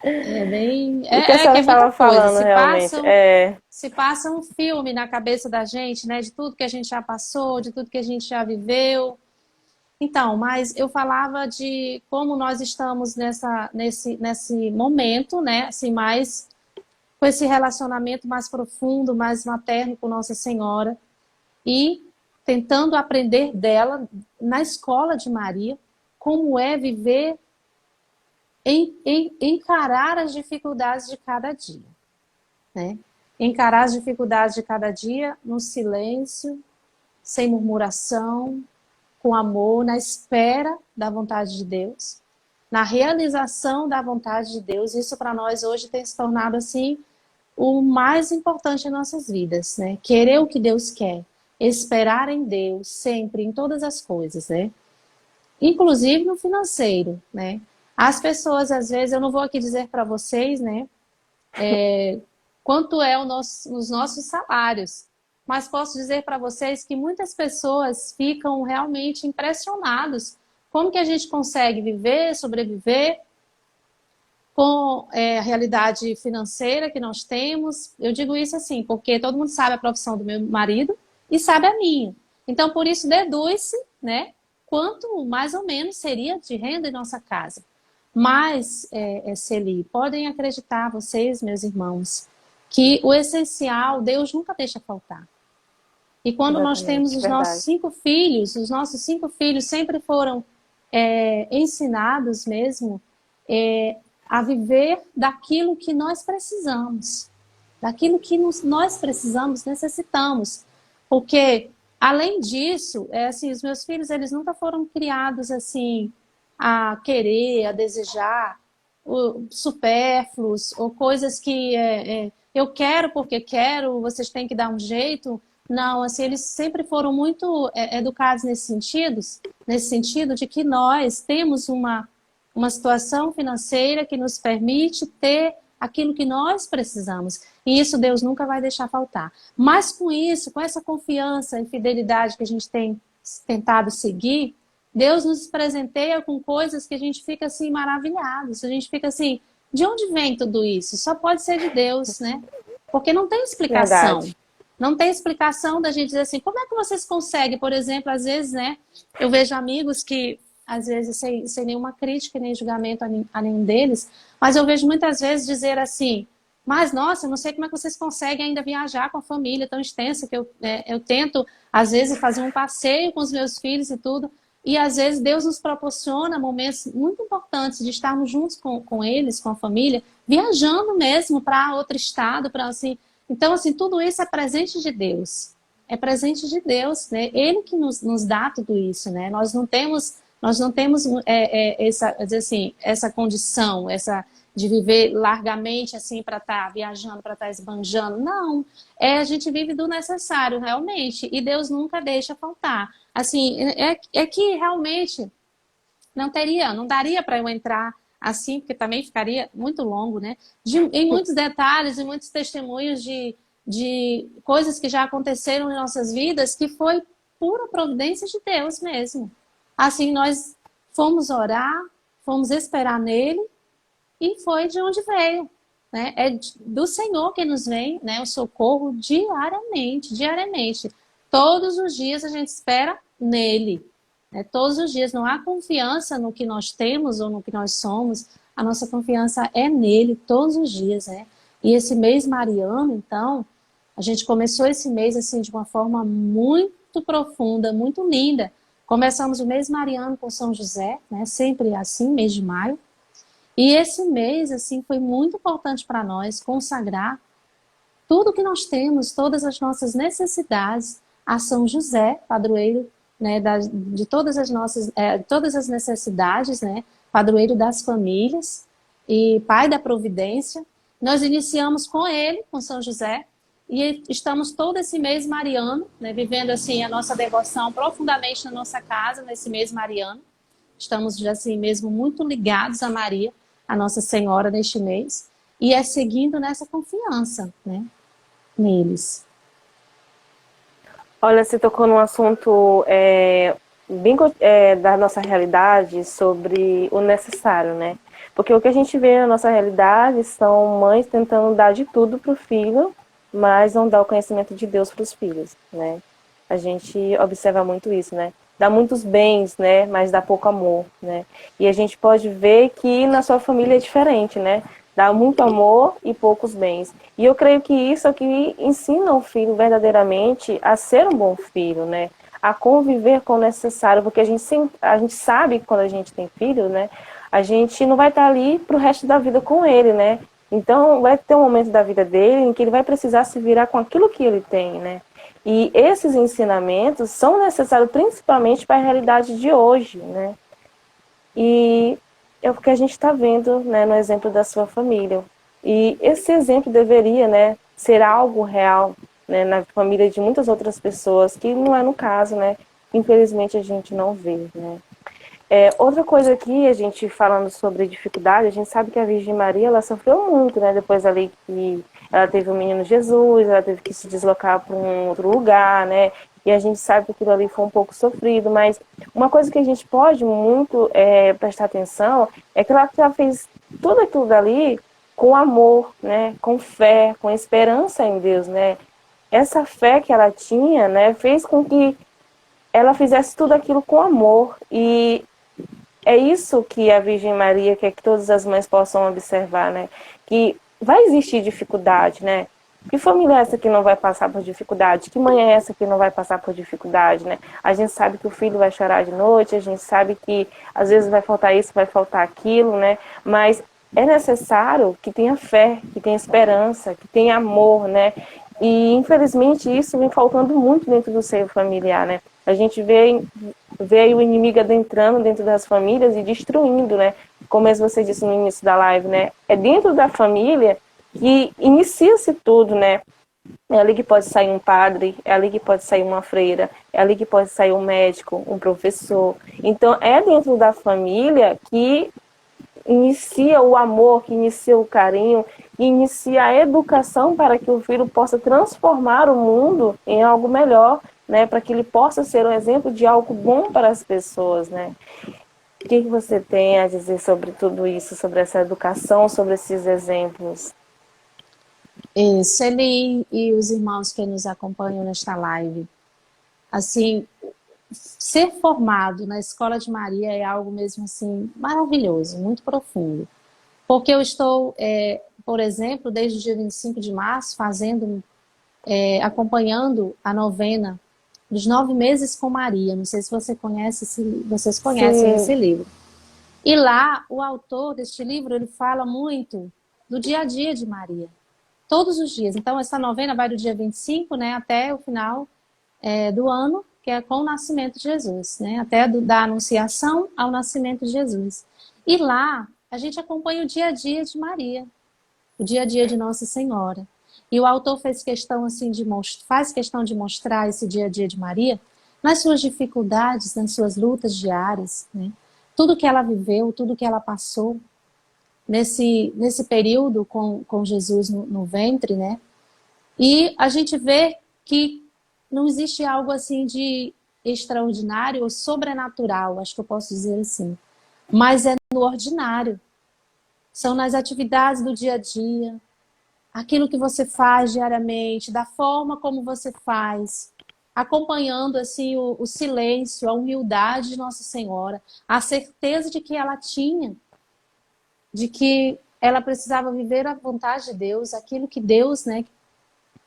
É bem. O que a Que senhora é muita estava coisa. falando, realmente, Se passa um filme na cabeça da gente, né? De tudo que a gente já passou, de tudo que a gente já viveu. Então, mas eu falava de como nós estamos nesse momento, né? Assim, mais com esse relacionamento mais profundo, mais materno com Nossa Senhora e tentando aprender dela na escola de Maria, como é viver encarar as dificuldades de cada dia, né? Encarar as dificuldades de cada dia no silêncio, sem murmuração, com amor, na espera da vontade de Deus, na realização da vontade de Deus. Isso para nós hoje tem se tornado assim o mais importante em nossas vidas, né? Querer o que Deus quer, esperar em Deus sempre, em todas as coisas, né? Inclusive no financeiro, né? As pessoas, às vezes, eu não vou aqui dizer para vocês, né? quanto é os nossos salários. Mas posso dizer para vocês que muitas pessoas ficam realmente impressionados. Como que a gente consegue viver, sobreviver com a realidade financeira que nós temos? Eu digo isso assim, porque todo mundo sabe a profissão do meu marido e sabe a minha. Então, por isso, deduz-se, né, quanto mais ou menos seria de renda em nossa casa. Mas, Celi, podem acreditar, vocês, meus irmãos, que o essencial, Deus nunca deixa faltar. E quando nós temos Exatamente, os verdade. os nossos 5 filhos sempre foram ensinados mesmo a viver daquilo que nós precisamos. Daquilo que nós precisamos, necessitamos. Porque, além disso, assim, os meus filhos, eles nunca foram criados assim, a querer, a desejar supérfluos, ou coisas que eu quero porque quero, vocês têm que dar um jeito. Não, assim, eles sempre foram muito educados nesse sentido de que nós temos uma situação financeira que nos permite ter aquilo que nós precisamos. E isso Deus nunca vai deixar faltar. Mas com isso, com essa confiança e fidelidade que a gente tem tentado seguir, Deus nos presenteia com coisas que a gente fica assim maravilhados. A gente fica assim, de onde vem tudo isso? Só pode ser de Deus, né? Porque não tem explicação. Verdade. Não tem explicação da gente dizer assim, como é que vocês conseguem, por exemplo, às vezes, né? Eu vejo amigos que, às vezes, sem nenhuma crítica, nem julgamento a nenhum deles, mas eu vejo muitas vezes dizer assim, mas, nossa, eu não sei como é que vocês conseguem ainda viajar com a família tão extensa, que eu tento, às vezes, fazer um passeio com os meus filhos e tudo, e às vezes Deus nos proporciona momentos muito importantes de estarmos juntos com eles, com a família, viajando mesmo para outro estado, para assim. Então, assim, tudo isso é presente de Deus. É presente de Deus, né? Ele que nos dá tudo isso, né? Nós não temos dizer assim, essa condição, de viver largamente assim para estar viajando, para estar esbanjando. Não, a gente vive do necessário, realmente. E Deus nunca deixa faltar. Assim, é que realmente não daria para eu entrar assim, porque também ficaria muito longo, né? Em muitos detalhes, em muitos testemunhos de coisas que já aconteceram em nossas vidas, que foi pura providência de Deus mesmo. Assim, nós fomos orar, fomos esperar nele, e foi de onde veio. Né? É do Senhor que nos vem, né, o socorro diariamente. Todos os dias a gente espera nele. Todos os dias, não há confiança no que nós temos ou no que nós somos, a nossa confiança é nele todos os dias. Né? E esse mês mariano, então, a gente começou esse mês assim, de uma forma muito profunda, muito linda. Começamos o mês mariano com São José, né? Sempre assim, mês de maio. E esse mês assim, foi muito importante para nós consagrar tudo que nós temos, todas as nossas necessidades a São José, padroeiro, né, de todas as necessidades, né, padroeiro das famílias e pai da providência. Nós iniciamos com ele, com São José, e estamos todo esse mês mariano, né, vivendo assim a nossa devoção profundamente na nossa casa, nesse mês mariano. Estamos assim mesmo muito ligados a Maria, a Nossa Senhora, neste mês, e seguindo nessa confiança, né, neles. Olha, você tocou num assunto bem da nossa realidade, sobre o necessário, né? Porque o que a gente vê na nossa realidade são mães tentando dar de tudo para o filho, mas não dá o conhecimento de Deus para os filhos, né? A gente observa muito isso, né? Dá muitos bens, né? Mas dá pouco amor, né? E a gente pode ver que na sua família é diferente, né? Dá muito amor e poucos bens. E eu creio que isso é o que ensina o filho verdadeiramente a ser um bom filho, né? A conviver com o necessário, porque a gente sabe que quando a gente tem filho, né? A gente não vai estar ali pro resto da vida com ele, né? Então vai ter um momento da vida dele em que ele vai precisar se virar com aquilo que ele tem, né? E esses ensinamentos são necessários principalmente para a realidade de hoje, né? E é o que a gente está vendo, né, no exemplo da sua família. E esse exemplo deveria, né, ser algo real, né, na família de muitas outras pessoas, que não é no caso, né? Infelizmente a gente não vê, né? Outra coisa aqui, a gente falando sobre dificuldade, a gente sabe que a Virgem Maria, ela sofreu muito, né, depois ali que ela teve o menino Jesus, ela teve que se deslocar para um outro lugar, né? E a gente sabe que aquilo ali foi um pouco sofrido, mas uma coisa que a gente pode muito prestar atenção é que ela já fez tudo aquilo dali com amor, né? Com fé, com esperança em Deus, né? Essa fé que ela tinha, né, fez com que ela fizesse tudo aquilo com amor. E é isso que a Virgem Maria quer que todas as mães possam observar, né? Que vai existir dificuldade, né? Que família é essa que não vai passar por dificuldade? Que mãe é essa que não vai passar por dificuldade, né? A gente sabe que o filho vai chorar de noite, a gente sabe que às vezes vai faltar isso, vai faltar aquilo, né? Mas é necessário que tenha fé, que tenha esperança, que tenha amor, né? E infelizmente isso vem faltando muito dentro do seio familiar, né? A gente vê aí o inimigo adentrando dentro das famílias e destruindo, né? Como você disse no início da live, né? É dentro da família que inicia-se tudo, né? É ali que pode sair um padre, é ali que pode sair uma freira, é ali que pode sair um médico, um professor. Então, é dentro da família que inicia o amor, que inicia o carinho, que inicia a educação para que o filho possa transformar o mundo em algo melhor, né? Para que ele possa ser um exemplo de algo bom para as pessoas, né? O que você tem a dizer sobre tudo isso, sobre essa educação, sobre esses exemplos? Celi e os irmãos que nos acompanham nesta live, assim, ser formado na Escola de Maria é algo mesmo assim maravilhoso, muito profundo. Porque eu estou, por exemplo, desde o dia 25 de março, acompanhando a novena dos 9 meses com Maria. Não sei se você conhece, vocês conhecem Sim. esse livro. E lá, o autor deste livro, ele fala muito do dia a dia de Maria. Todos os dias. Então, essa novena vai do dia 25, né, até o final do ano, que é com o nascimento de Jesus, né, até da anunciação ao nascimento de Jesus. E lá, a gente acompanha o dia a dia de Maria, o dia a dia de Nossa Senhora. E o autor faz questão de mostrar esse dia a dia de Maria nas suas dificuldades, nas suas lutas diárias, né? Tudo que ela viveu, tudo que ela passou nesse período com Jesus no ventre, né? E a gente vê que não existe algo assim de extraordinário ou sobrenatural, acho que eu posso dizer assim. Mas é no ordinário. São nas atividades do dia a dia, aquilo que você faz diariamente, da forma como você faz, acompanhando assim o silêncio, a humildade de Nossa Senhora, a certeza de que ela tinha, de que ela precisava viver a vontade de Deus, aquilo que Deus, né,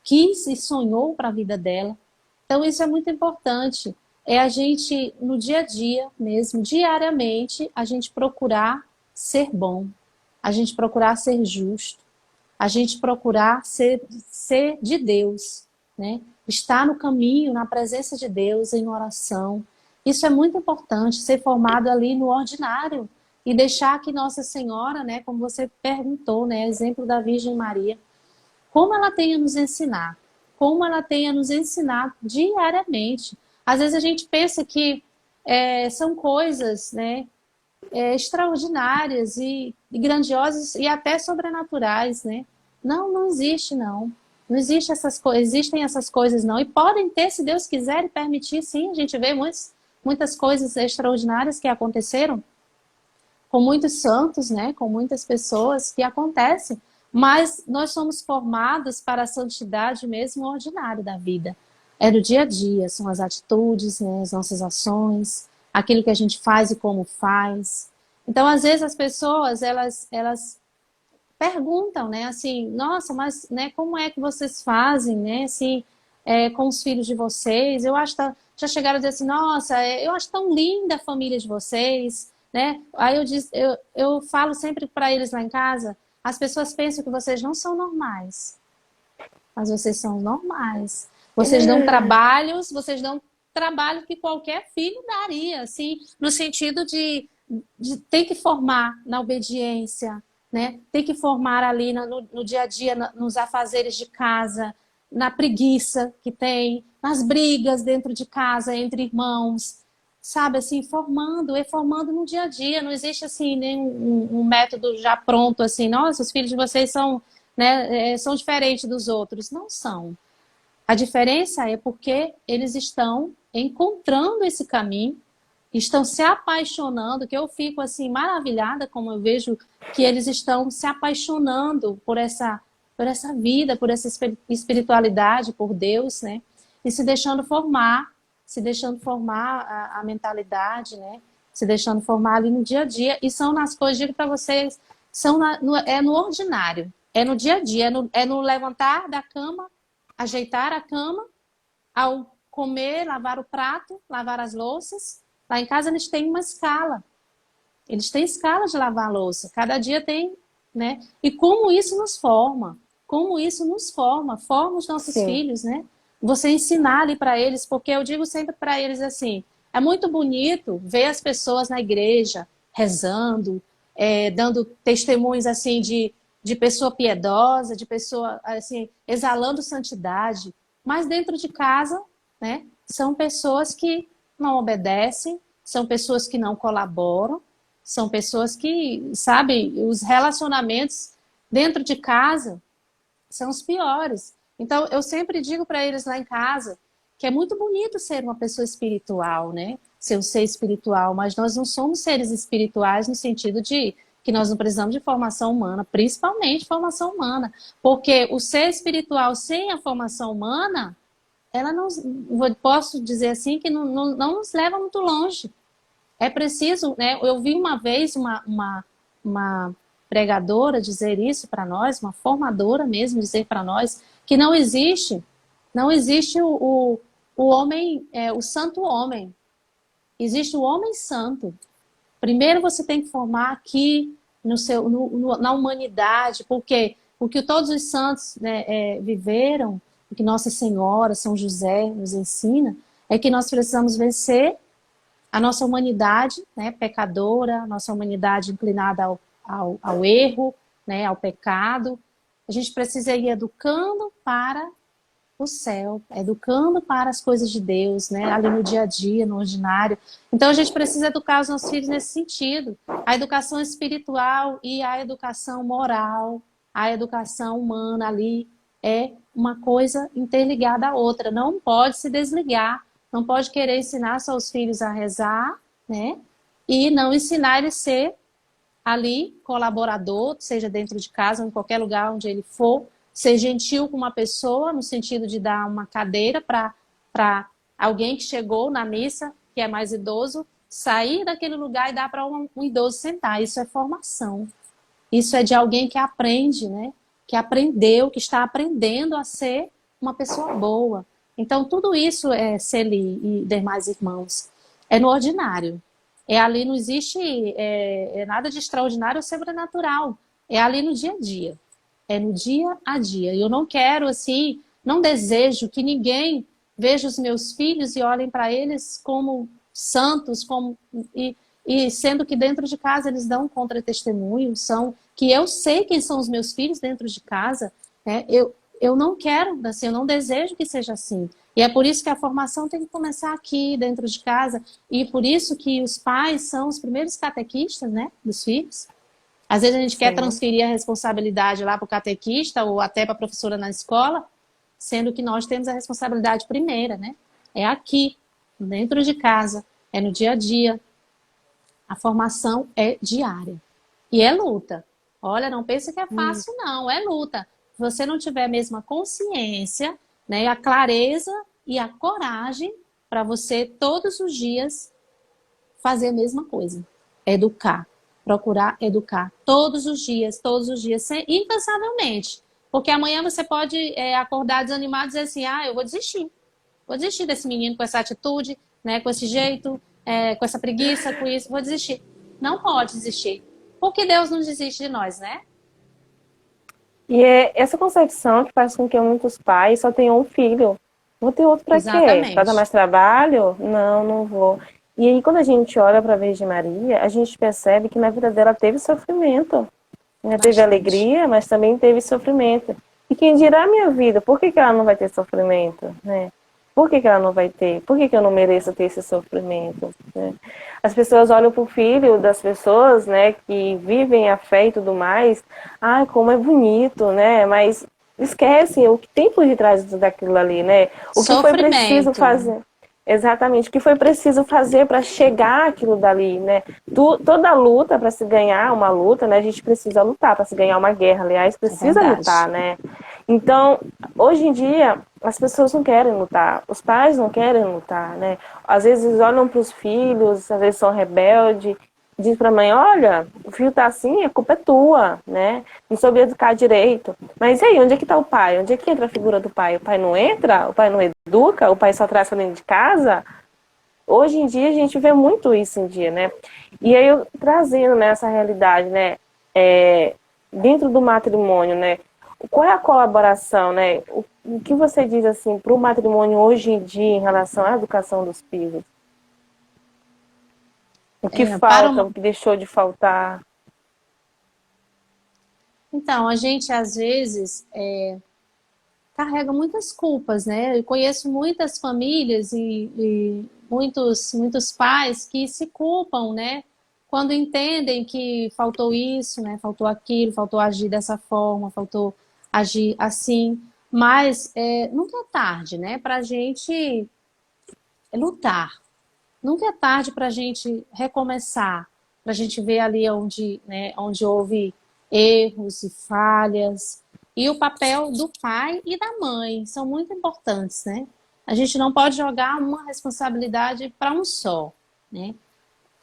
quis e sonhou para a vida dela. Então isso é muito importante. É a gente, no dia a dia mesmo, diariamente, a gente procurar ser bom, a gente procurar ser justo, a gente procurar ser de Deus, né? Estar no caminho, na presença de Deus, em oração. Isso é muito importante, ser formado ali no ordinário e deixar que Nossa Senhora, né, como você perguntou, né, exemplo da Virgem Maria, como ela tem a nos ensinar, como ela tem a nos ensinar diariamente. Às vezes a gente pensa que são coisas, né, extraordinárias e grandiosas e até sobrenaturais, né? Não, não existe, não. Não existe existem essas coisas, não. E podem ter, se Deus quiser e permitir, sim. A gente vê muitas coisas extraordinárias que aconteceram com muitos santos, né? Com muitas pessoas que acontecem. Mas nós somos formados para a santidade mesmo ordinária da vida. É do dia a dia, são as atitudes, né? As nossas ações, aquilo que a gente faz e como faz. Então, às vezes, as pessoas, elas perguntam, né, assim, nossa, mas, né, como é que vocês fazem, né, assim, com os filhos de vocês? Eu acho que já chegaram a dizer assim, nossa, eu acho tão linda a família de vocês, né? Aí eu falo sempre para eles lá em casa, as pessoas pensam que vocês não são normais, mas vocês são normais. Vocês dão trabalho que qualquer filho daria, assim, no sentido de ter que formar na obediência, né? Tem que formar ali no dia a dia, nos afazeres de casa, na preguiça que tem, nas brigas dentro de casa entre irmãos, sabe, assim, formando no dia a dia. Não existe assim nenhum um método já pronto, assim, nossa, os filhos de vocês são né, são diferentes dos outros. Não são. A diferença é porque eles estão encontrando esse caminho, estão se apaixonando, que eu fico assim maravilhada como eu vejo que eles estão se apaixonando por essa vida, por essa espiritualidade, por Deus, né? E se deixando formar a mentalidade, né? Se deixando formar ali no dia a dia. E são nas coisas, digo para vocês, é no ordinário, é no dia a dia, é no levantar da cama, ajeitar a cama, ao comer, lavar o prato, lavar as louças. Lá em casa eles têm uma escala. Eles têm escala de lavar a louça. Cada dia tem, né? E como isso nos forma. Como isso nos forma. Forma os nossos Sim. filhos, né? Você ensinar ali para eles, porque eu digo sempre para eles assim, é muito bonito ver as pessoas na igreja rezando, dando testemunhos assim de pessoa piedosa, de pessoa assim, exalando santidade. Mas dentro de casa, né, são pessoas que não obedecem, são pessoas que não colaboram, são pessoas que, sabe, os relacionamentos dentro de casa são os piores. Então, eu sempre digo para eles lá em casa que é muito bonito ser uma pessoa espiritual, né? Ser um ser espiritual, mas nós não somos seres espirituais no sentido de que nós não precisamos de formação humana, principalmente formação humana, porque o ser espiritual sem a formação humana, ela não, posso dizer assim, que não nos leva muito longe. É preciso, né? Eu vi uma vez uma pregadora dizer isso para nós, uma formadora mesmo dizer para nós, que não existe o homem, o santo homem. Existe o homem santo. Primeiro você tem que formar aqui na humanidade, porque o que todos os santos, né, viveram, o que Nossa Senhora, São José nos ensina, é que nós precisamos vencer a nossa humanidade, né, pecadora, a nossa humanidade inclinada ao erro, né, ao pecado. A gente precisa ir educando para o céu, educando para as coisas de Deus, né, ali no dia a dia, no ordinário. Então a gente precisa educar os nossos filhos nesse sentido. A educação espiritual e a educação moral, a educação humana ali é uma coisa interligada à outra. Não pode se desligar. Não pode querer ensinar seus filhos a rezar, né? E não ensinar ele a ser ali colaborador, seja dentro de casa ou em qualquer lugar onde ele for, ser gentil com uma pessoa, no sentido de dar uma cadeira para alguém que chegou na missa, que é mais idoso, sair daquele lugar e dar para um idoso sentar. Isso é formação. Isso é de alguém que aprende, né? Que aprendeu, que está aprendendo a ser uma pessoa boa. Então, tudo isso, Celi e demais irmãos, é no ordinário. É ali, não existe nada de extraordinário ou sobrenatural. É ali no dia a dia. É no dia a dia. E eu não quero, assim, não desejo que ninguém veja os meus filhos e olhem para eles como santos, e sendo que dentro de casa eles dão contra-testemunho, que eu sei quem são os meus filhos dentro de casa, né? Eu não quero, assim, eu não desejo que seja assim. E é por isso que a formação tem que começar aqui, dentro de casa. E por isso que os pais são os primeiros catequistas, né, dos filhos. Às vezes a gente quer transferir a responsabilidade lá para o catequista ou até para a professora na escola, sendo que nós temos a responsabilidade primeira, né? É aqui, dentro de casa, é no dia a dia. A formação é diária. E é luta. Olha, não pense que é fácil, não. É luta. Se você não tiver a mesma consciência, né, a clareza e a coragem para você, todos os dias, fazer a mesma coisa. Educar. Procurar educar. Todos os dias, incansavelmente. Porque amanhã você pode acordar desanimado e dizer assim, eu vou desistir. Vou desistir desse menino com essa atitude, né, com esse jeito, com essa preguiça, com isso, vou desistir. Não pode desistir. Porque Deus não desiste de nós, né? E é essa concepção que faz com que muitos pais só tenham um filho. Vou ter outro para quê? Para dar mais trabalho? Não, não vou. E aí, quando a gente olha para a Virgem Maria, a gente percebe que na vida dela teve sofrimento. Né? Teve alegria, mas também teve sofrimento. E quem dirá a minha vida? Por que ela não vai ter sofrimento? Né? Por que que ela não vai ter? Por que que eu não mereço ter esse sofrimento, né? As pessoas olham para o filho das pessoas, né, que vivem a fé e tudo mais, ai, como é bonito, né? Mas esquecem o que tem por detrás daquilo ali, né? O que foi preciso Sofrimento. fazer. Exatamente, o que foi preciso fazer para chegar aquilo dali, né? Toda luta para se ganhar uma luta, né? A gente precisa lutar para se ganhar uma guerra, aliás, É precisa lutar, verdade. né? Então, hoje em dia, as pessoas não querem lutar, os pais não querem lutar, né? Às vezes olham para os filhos, às vezes são rebeldes, diz para a mãe, olha, o filho tá assim, a culpa é tua, né? Não soube educar direito. Mas e aí, onde é que tá o pai? Onde é que entra a figura do pai? O pai não entra? O pai não educa? O pai só traz para dentro de casa? Hoje em dia a gente vê muito isso em dia, né? E aí eu trazendo nessa realidade, né? Dentro do matrimônio, né? Qual é a colaboração, né? O que você diz assim para o matrimônio hoje em dia em relação à educação dos filhos? O que Para falta, uma... o que deixou de faltar? Então, a gente às vezes carrega muitas culpas, né? Eu conheço muitas famílias e muitos pais que se culpam, né? Quando entendem que faltou isso, né? Faltou aquilo, faltou agir dessa forma, faltou agir assim. Mas nunca é tarde, né? Para a gente lutar. Nunca é tarde para a gente recomeçar, para a gente ver ali onde, né, onde houve erros e falhas. E o papel do pai e da mãe são muito importantes, né? A gente não pode jogar uma responsabilidade para um só, né?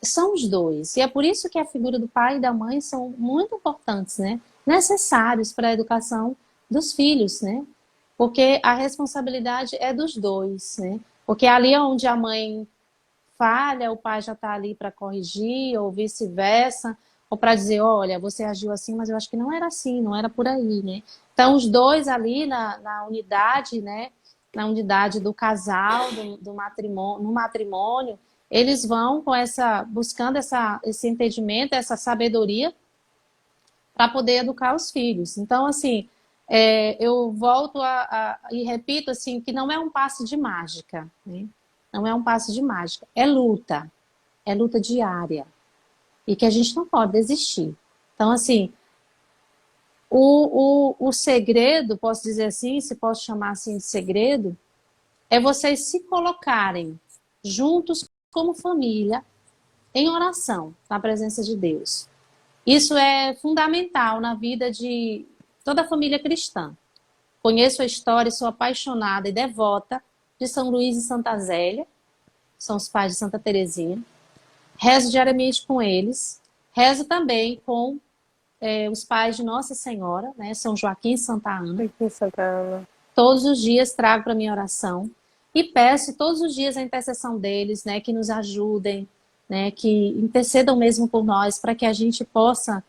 São os dois. E é por isso que a figura do pai e da mãe são muito importantes, né? Necessários para a educação dos filhos, né? Porque a responsabilidade é dos dois, né? Porque ali onde a mãe falha, o pai já está ali para corrigir, ou vice-versa, ou para dizer, olha, você agiu assim, mas eu acho que não era assim, não era por aí, né? Então, os dois ali na unidade, né? Na unidade do casal, do matrimônio, no matrimônio, eles vão com buscando esse entendimento, essa sabedoria para poder educar os filhos. Então, assim, eu volto e repito assim que não é um passe de mágica, né? Não é um passe de mágica, é luta diária e que a gente não pode desistir. Então, assim, o segredo, posso dizer assim, se posso chamar assim de segredo, é vocês se colocarem juntos como família em oração na presença de Deus. Isso é fundamental na vida de toda a família cristã. Conheço a história e sou apaixonada e devota de São Luís e Santa Zélia, são os pais de Santa Teresinha. Rezo diariamente com eles. Rezo também com os pais de Nossa Senhora, né, São Joaquim e Santa Ana. Aqui em Santa Ana. Todos os dias trago para minha oração e peço todos os dias a intercessão deles, né, que nos ajudem, né, que intercedam mesmo por nós, para que a gente possa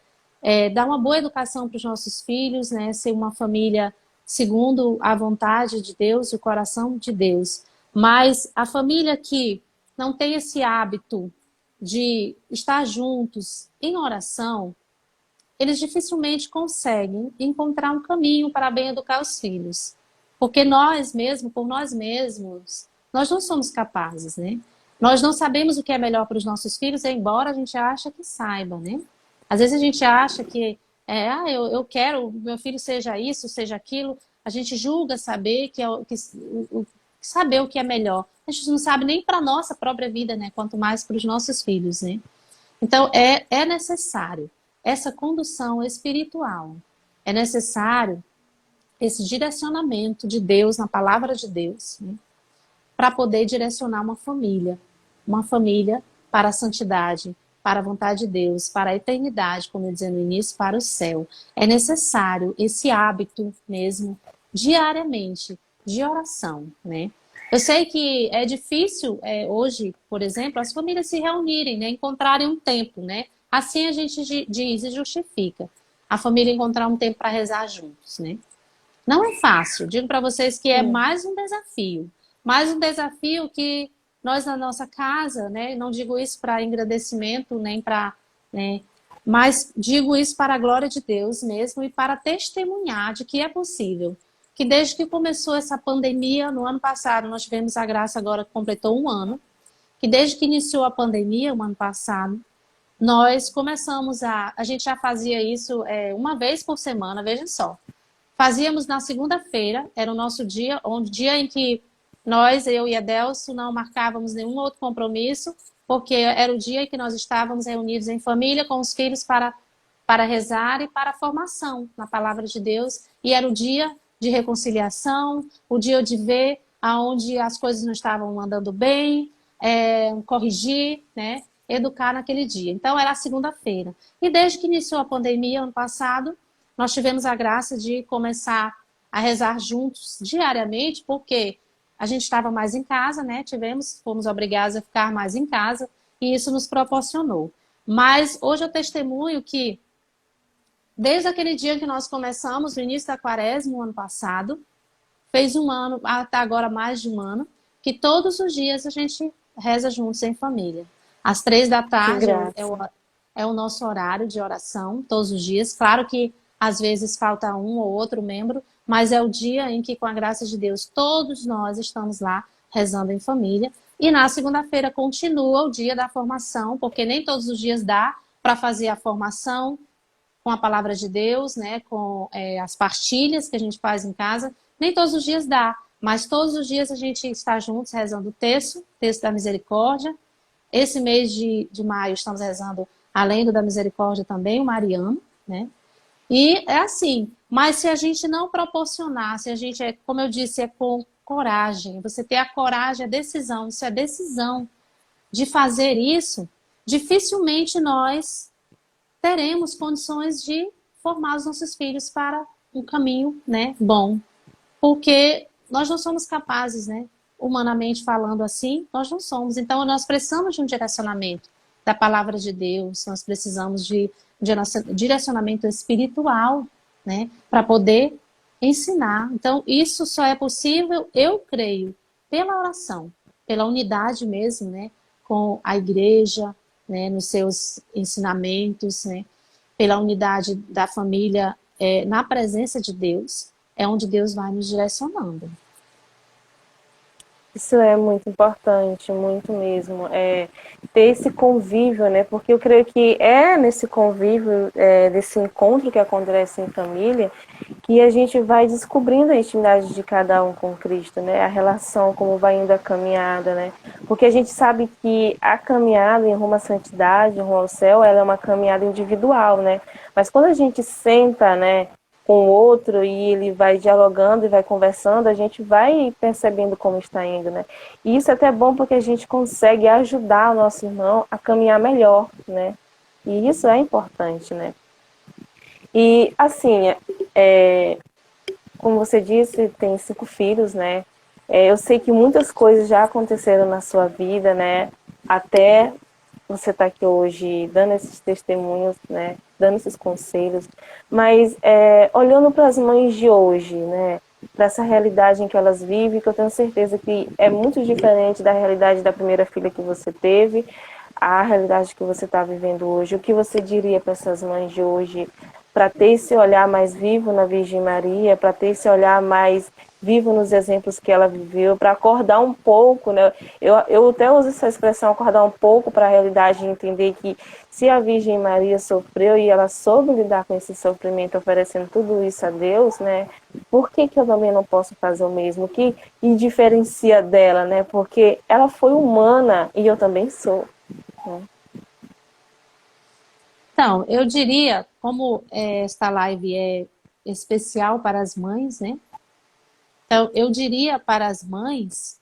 dar uma boa educação para os nossos filhos, né, ser uma família segundo a vontade de Deus e o coração de Deus. Mas a família que não tem esse hábito de estar juntos em oração, eles dificilmente conseguem encontrar um caminho para bem educar os filhos. Porque nós mesmos, por nós mesmos, nós não somos capazes, né? Nós não sabemos o que é melhor para os nossos filhos, embora a gente ache que saiba, né? Às vezes a gente acha que, eu quero que meu filho seja isso, seja aquilo. A gente julga saber saber o que é melhor. A gente não sabe nem para a nossa própria vida, né? Quanto mais para os nossos filhos, né? Então, é necessário essa condução espiritual. É necessário esse direcionamento de Deus, na palavra de Deus, né, para poder direcionar uma família para a santidade, para a vontade de Deus, para a eternidade, como eu dizia no início, para o céu. É necessário esse hábito mesmo, diariamente, de oração, né? Eu sei que é difícil hoje, por exemplo, as famílias se reunirem, né, encontrarem um tempo, né? Assim a gente diz e justifica. A família encontrar um tempo para rezar juntos, né? Não é fácil. Digo para vocês que é mais um desafio que nós na nossa casa, né? Não digo isso para engrandecimento nem para, né? Mas digo isso para a glória de Deus mesmo e para testemunhar de que é possível. que desde que começou essa pandemia, no ano passado, nós tivemos a graça agora que completou um ano, que desde que iniciou a pandemia, o ano passado, nós começamos a gente já fazia isso uma vez por semana, veja só. Fazíamos na segunda-feira, era o nosso dia, onde dia em que nós, eu e a Delso, não marcávamos nenhum outro compromisso, porque era o dia em que nós estávamos reunidos em família com os filhos para rezar e para a formação na palavra de Deus. E era o dia de reconciliação, o dia de ver aonde as coisas não estavam andando bem, corrigir, né? Educar naquele dia. Então, era a segunda-feira. E desde que iniciou a pandemia, ano passado, nós tivemos a graça de começar a rezar juntos diariamente, porque a gente estava mais em casa, né? Fomos obrigados a ficar mais em casa, e isso nos proporcionou. Mas hoje eu testemunho que, desde aquele dia que nós começamos, no início da quaresma, no ano passado, fez um ano, até agora mais de um ano, que todos os dias a gente reza juntos em família. Às 3 da tarde é o nosso horário de oração, todos os dias. Claro que às vezes falta um ou outro membro, mas é o dia em que, com a graça de Deus, todos nós estamos lá rezando em família. E na segunda-feira continua o dia da formação, porque nem todos os dias dá para fazer a formação com a palavra de Deus, né, com as partilhas que a gente faz em casa. Nem todos os dias dá, mas todos os dias a gente está juntos rezando o texto da misericórdia. Esse mês de maio estamos rezando, além do da misericórdia, também o Mariano, né? E é assim, mas se a gente não proporcionar, se a gente, como eu disse, é com coragem, você ter a coragem, a decisão, isso é decisão de fazer isso, dificilmente nós teremos condições de formar os nossos filhos para um caminho, né, bom. Porque nós não somos capazes, né? Humanamente falando assim, nós não somos. Então, nós precisamos de um direcionamento da palavra de Deus, nós precisamos de direcionamento espiritual, né? Para poder ensinar. Então, isso só é possível, eu creio, pela oração, pela unidade mesmo, né? Com a igreja, né? Nos seus ensinamentos, né? Pela unidade da família, na presença de Deus, é onde Deus vai nos direcionando. Isso é muito importante, muito mesmo. Ter esse convívio, né? Porque eu creio que é nesse convívio, desse encontro que acontece em família, que a gente vai descobrindo a intimidade de cada um com Cristo, né? A relação, como vai indo a caminhada, né? Porque a gente sabe que a caminhada em rumo à santidade, em rumo ao céu, ela é uma caminhada individual, né? Mas quando a gente senta, né, com o outro e ele vai dialogando e vai conversando, a gente vai percebendo como está indo, né? E isso é até bom porque a gente consegue ajudar o nosso irmão a caminhar melhor, né? E isso é importante, né? E, assim, como você disse, tem 5 filhos, né? Eu sei que muitas coisas já aconteceram na sua vida, né? Até você estar aqui hoje dando esses testemunhos, né? Dando esses conselhos. Mas olhando para as mães de hoje, né? Para essa realidade em que elas vivem, que eu tenho certeza que é muito diferente da realidade da primeira filha que você teve, a realidade que você está vivendo hoje. O que você diria para essas mães de hoje, para ter esse olhar mais vivo na Virgem Maria, para ter esse olhar mais vivo nos exemplos que ela viveu, para acordar um pouco, né? Eu até uso essa expressão, acordar um pouco para a realidade e entender que se a Virgem Maria sofreu e ela soube lidar com esse sofrimento, oferecendo tudo isso a Deus, né? Por que eu também não posso fazer o mesmo? O que diferencia dela, né? Porque ela foi humana e eu também sou, né? Então, eu diria, como esta live é especial para as mães, né? Então, eu diria para as mães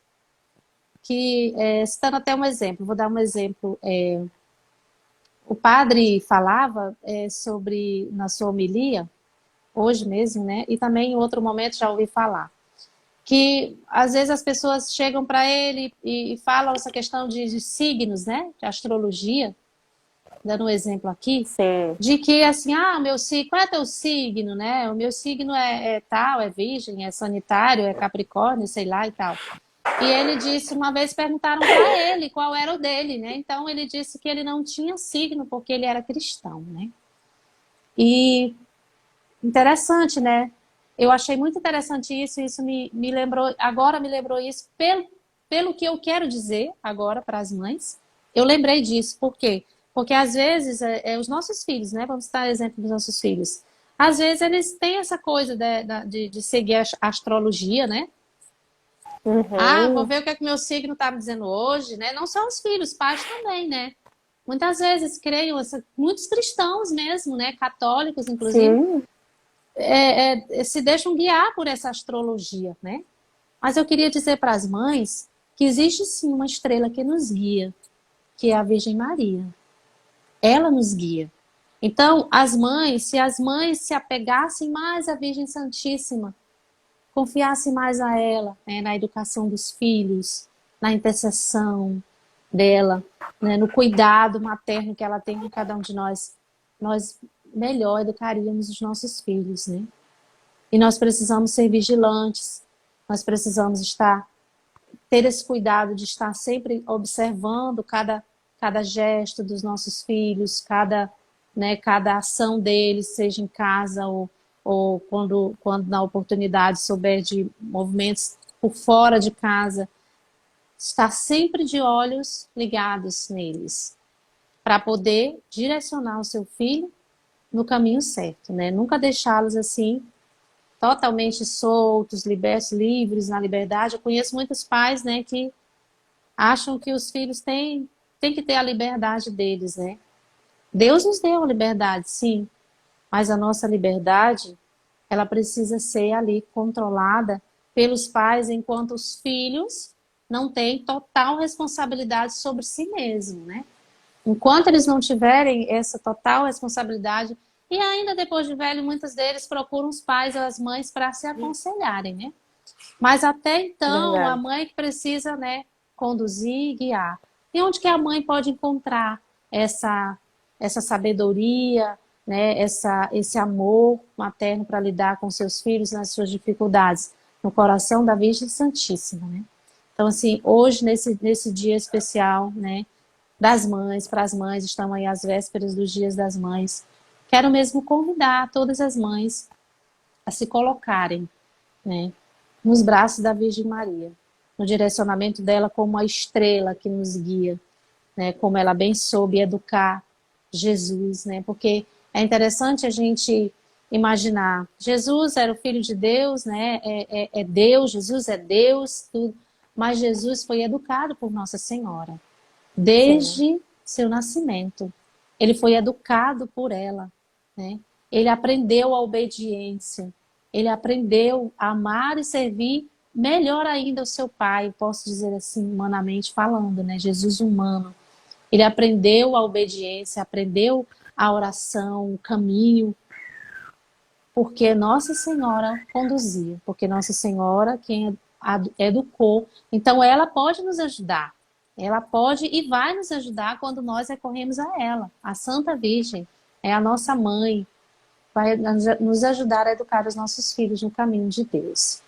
que, citando até um exemplo, vou dar um exemplo. O padre falava sobre, na sua homilia, hoje mesmo, né? E também em outro momento já ouvi falar, que às vezes as pessoas chegam para ele e falam essa questão de signos, né? De astrologia, dando um exemplo aqui, Sim. de que assim, meu signo, qual é teu signo, né? O meu signo é tal, é virgem, é sanitário, é capricórnio, sei lá e tal. E ele disse, uma vez perguntaram para ele qual era o dele, né? Então ele disse que ele não tinha signo porque ele era cristão, né? E interessante, né? eu achei muito interessante isso, e isso me lembrou, agora me lembrou isso, pelo que eu quero dizer agora para as mães. Eu lembrei disso, por quê? Porque às vezes, os nossos filhos, né? Vamos dar exemplo dos nossos filhos. Às vezes eles têm essa coisa de seguir a astrologia, né? Ah, vou Uhum. ver o que é que meu signo está me dizendo hoje, né? Não só os filhos, pais também, né? Muitas vezes creiam, muitos cristãos mesmo, né? Católicos, inclusive, Sim, se deixam guiar por essa astrologia, né? Mas eu queria dizer para as mães que existe sim uma estrela que nos guia, que é a Virgem Maria. Ela nos guia. Então, se as mães se apegassem mais à Virgem Santíssima, confiassem mais a ela, né, na educação dos filhos, na intercessão dela, né, no cuidado materno que ela tem com cada um de nós melhor educaríamos os nossos filhos, né? E nós precisamos ser vigilantes, nós precisamos ter esse cuidado de estar sempre observando cada gesto dos nossos filhos, cada ação deles, seja em casa ou quando na oportunidade souber de movimentos por fora de casa, estar sempre de olhos ligados neles, para poder direcionar o seu filho no caminho certo, né? Nunca deixá-los assim totalmente soltos, libertos, livres na liberdade. Eu conheço muitos pais, né, que acham que os filhos têm que ter a liberdade deles, né? Deus nos deu a liberdade, sim, mas a nossa liberdade, ela precisa ser ali controlada pelos pais, enquanto os filhos não têm total responsabilidade sobre si mesmo, né? Enquanto eles não tiverem essa total responsabilidade, e ainda depois de velho, muitos deles procuram os pais ou as mães para se aconselharem, né? Mas até então, a verdade. mãe que precisa, né, conduzir e guiar. E onde que a mãe pode encontrar essa sabedoria, né, esse amor materno para lidar com seus filhos nas suas dificuldades? No coração da Virgem Santíssima, né? Então, assim, hoje, nesse dia especial, né, das mães, para as mães, estão aí as vésperas dos dias das mães. Quero mesmo convidar todas as mães a se colocarem, né, nos braços da Virgem Maria, no direcionamento dela como a estrela que nos guia, né, como ela bem soube educar Jesus, né, porque é interessante a gente imaginar, Jesus era o Filho de Deus, né, é Deus, Jesus é Deus, tudo, mas Jesus foi educado por Nossa Senhora, Sim. desde seu nascimento. Ele foi educado por ela, né? Ele aprendeu a obediência, ele aprendeu a amar e servir melhor ainda o seu pai, posso dizer assim, humanamente falando, né? Jesus humano. Ele aprendeu a obediência, aprendeu a oração, o caminho, porque Nossa Senhora conduzia, porque Nossa Senhora quem educou. Então ela pode nos ajudar. Ela pode e vai nos ajudar quando nós recorremos a ela. A Santa Virgem é a nossa mãe, vai nos ajudar a educar os nossos filhos no caminho de Deus.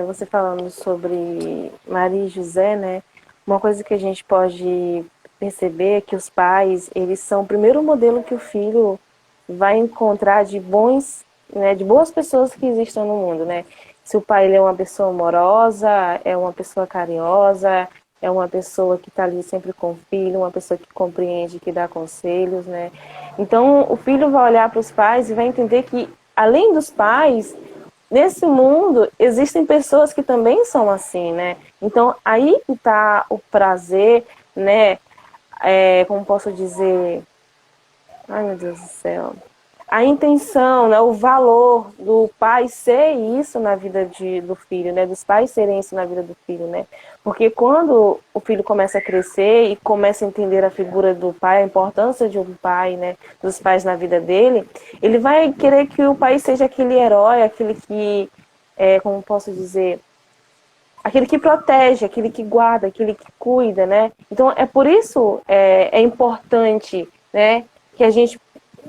Você falando sobre Maria e José, né? Uma coisa que a gente pode perceber é que os pais, eles são o primeiro modelo que o filho vai encontrar de bons, né, de boas pessoas que existem no mundo, né? Se o pai ele é uma pessoa amorosa, é uma pessoa carinhosa, é uma pessoa que está ali sempre com o filho, uma pessoa que compreende, que dá conselhos, né? Então, o filho vai olhar para os pais e vai entender que, além dos pais, nesse mundo existem pessoas que também são assim, né? Então aí que está o prazer, né? Como posso dizer? Ai meu Deus do céu. A intenção, né? O valor do pai ser isso na vida do filho, né? Dos pais serem isso na vida do filho, né? Porque quando o filho começa a crescer e começa a entender a figura do pai, a importância de um pai, né? Dos pais na vida dele, ele vai querer que o pai seja aquele herói, aquele que, como posso dizer, aquele que protege, aquele que guarda, aquele que cuida, né? Então é por isso é importante, né? Que a gente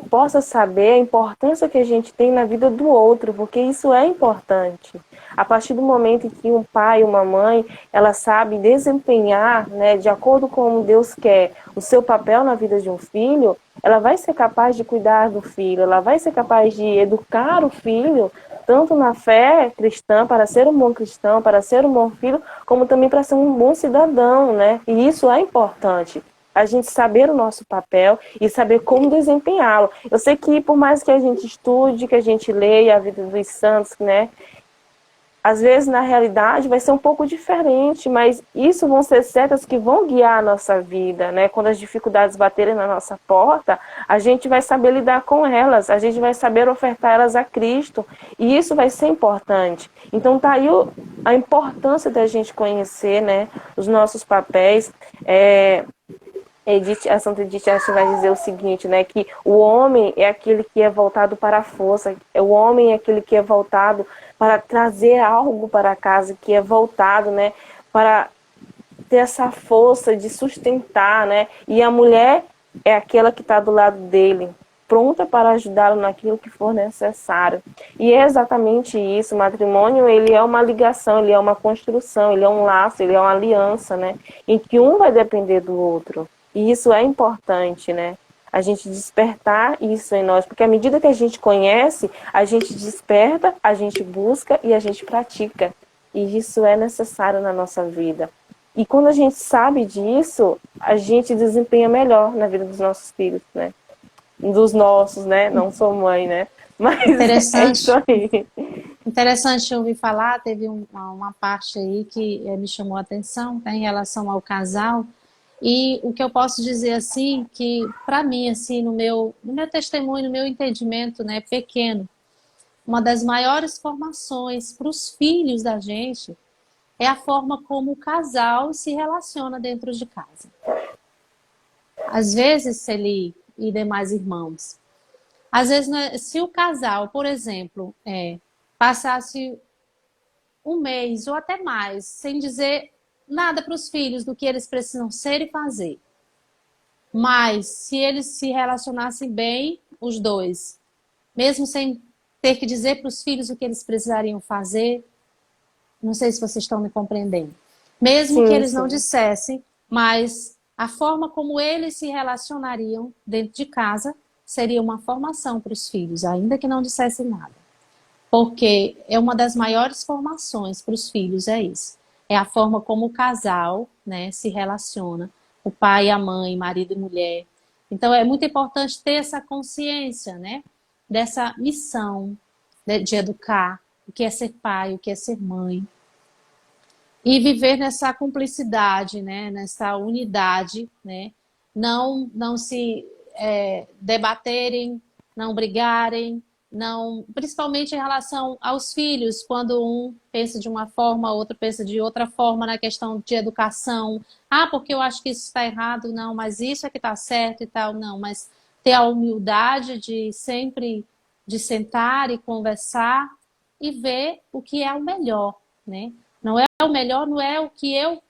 possa saber a importância que a gente tem na vida do outro, porque isso é importante. A partir do momento em que um pai, uma mãe, ela sabe desempenhar, né, de acordo com como Deus quer, o seu papel na vida de um filho, ela vai ser capaz de cuidar do filho, ela vai ser capaz de educar o filho, tanto na fé cristã, para ser um bom cristão, para ser um bom filho, como também para ser um bom cidadão, né? E isso é importante, a gente saber o nosso papel e saber como desempenhá-lo. Eu sei que por mais que a gente estude, que a gente leia a vida dos santos, né? Às vezes, na realidade, vai ser um pouco diferente, mas isso vão ser setas que vão guiar a nossa vida, né? Quando as dificuldades baterem na nossa porta, a gente vai saber lidar com elas, a gente vai saber ofertar elas a Cristo, e isso vai ser importante. Então, tá aí a importância da gente conhecer, né, os nossos papéis. A Santa Edith vai dizer o seguinte, né, que o homem é aquele que é voltado para a força, o homem é aquele que é voltado para trazer algo para casa, que é voltado, né, para ter essa força de sustentar, né, e a mulher é aquela que está do lado dele, pronta para ajudá-lo naquilo que for necessário. E é exatamente isso, o matrimônio, ele é uma ligação, ele é uma construção, ele é um laço, ele é uma aliança, né, em que um vai depender do outro. E isso é importante, né? A gente despertar isso em nós, porque à medida que a gente conhece, a gente desperta, a gente busca e a gente pratica. E isso é necessário na nossa vida. E quando a gente sabe disso, a gente desempenha melhor na vida dos nossos filhos, né? Dos nossos, né? Não sou mãe, né? Mas é isso aí. Interessante ouvir falar, teve uma parte aí que me chamou a atenção, tá, em relação ao casal. E o que eu posso dizer assim, que para mim, assim, no meu testemunho, no meu entendimento, né, pequeno, uma das maiores formações para os filhos da gente é a forma como o casal se relaciona dentro de casa. Às vezes, Celi e demais irmãos, às vezes, né, se o casal, por exemplo, passasse um mês ou até mais sem dizer nada para os filhos do que eles precisam ser e fazer. Mas se eles se relacionassem bem, os dois, mesmo sem ter que dizer para os filhos o que eles precisariam fazer, não sei se vocês estão me compreendendo. Mesmo que eles não dissessem, mas a forma como eles se relacionariam dentro de casa seria uma formação para os filhos, ainda que não dissessem nada. Porque é uma das maiores formações para os filhos, é isso. É a forma como o casal, né, se relaciona, o pai e a mãe, marido e mulher. Então é muito importante ter essa consciência, né, dessa missão, né, de educar, o que é ser pai, o que é ser mãe. E viver nessa cumplicidade, né, nessa unidade, né, não se debaterem, não brigarem, não, principalmente em relação aos filhos, quando um pensa de uma forma, outro pensa de outra forma na questão de educação. Ah, porque eu acho que isso está errado, não, mas isso é que está certo e tal, não. Mas ter a humildade de sempre de sentar e conversar e ver o que é o melhor, né? Não é o melhor, não é o que eu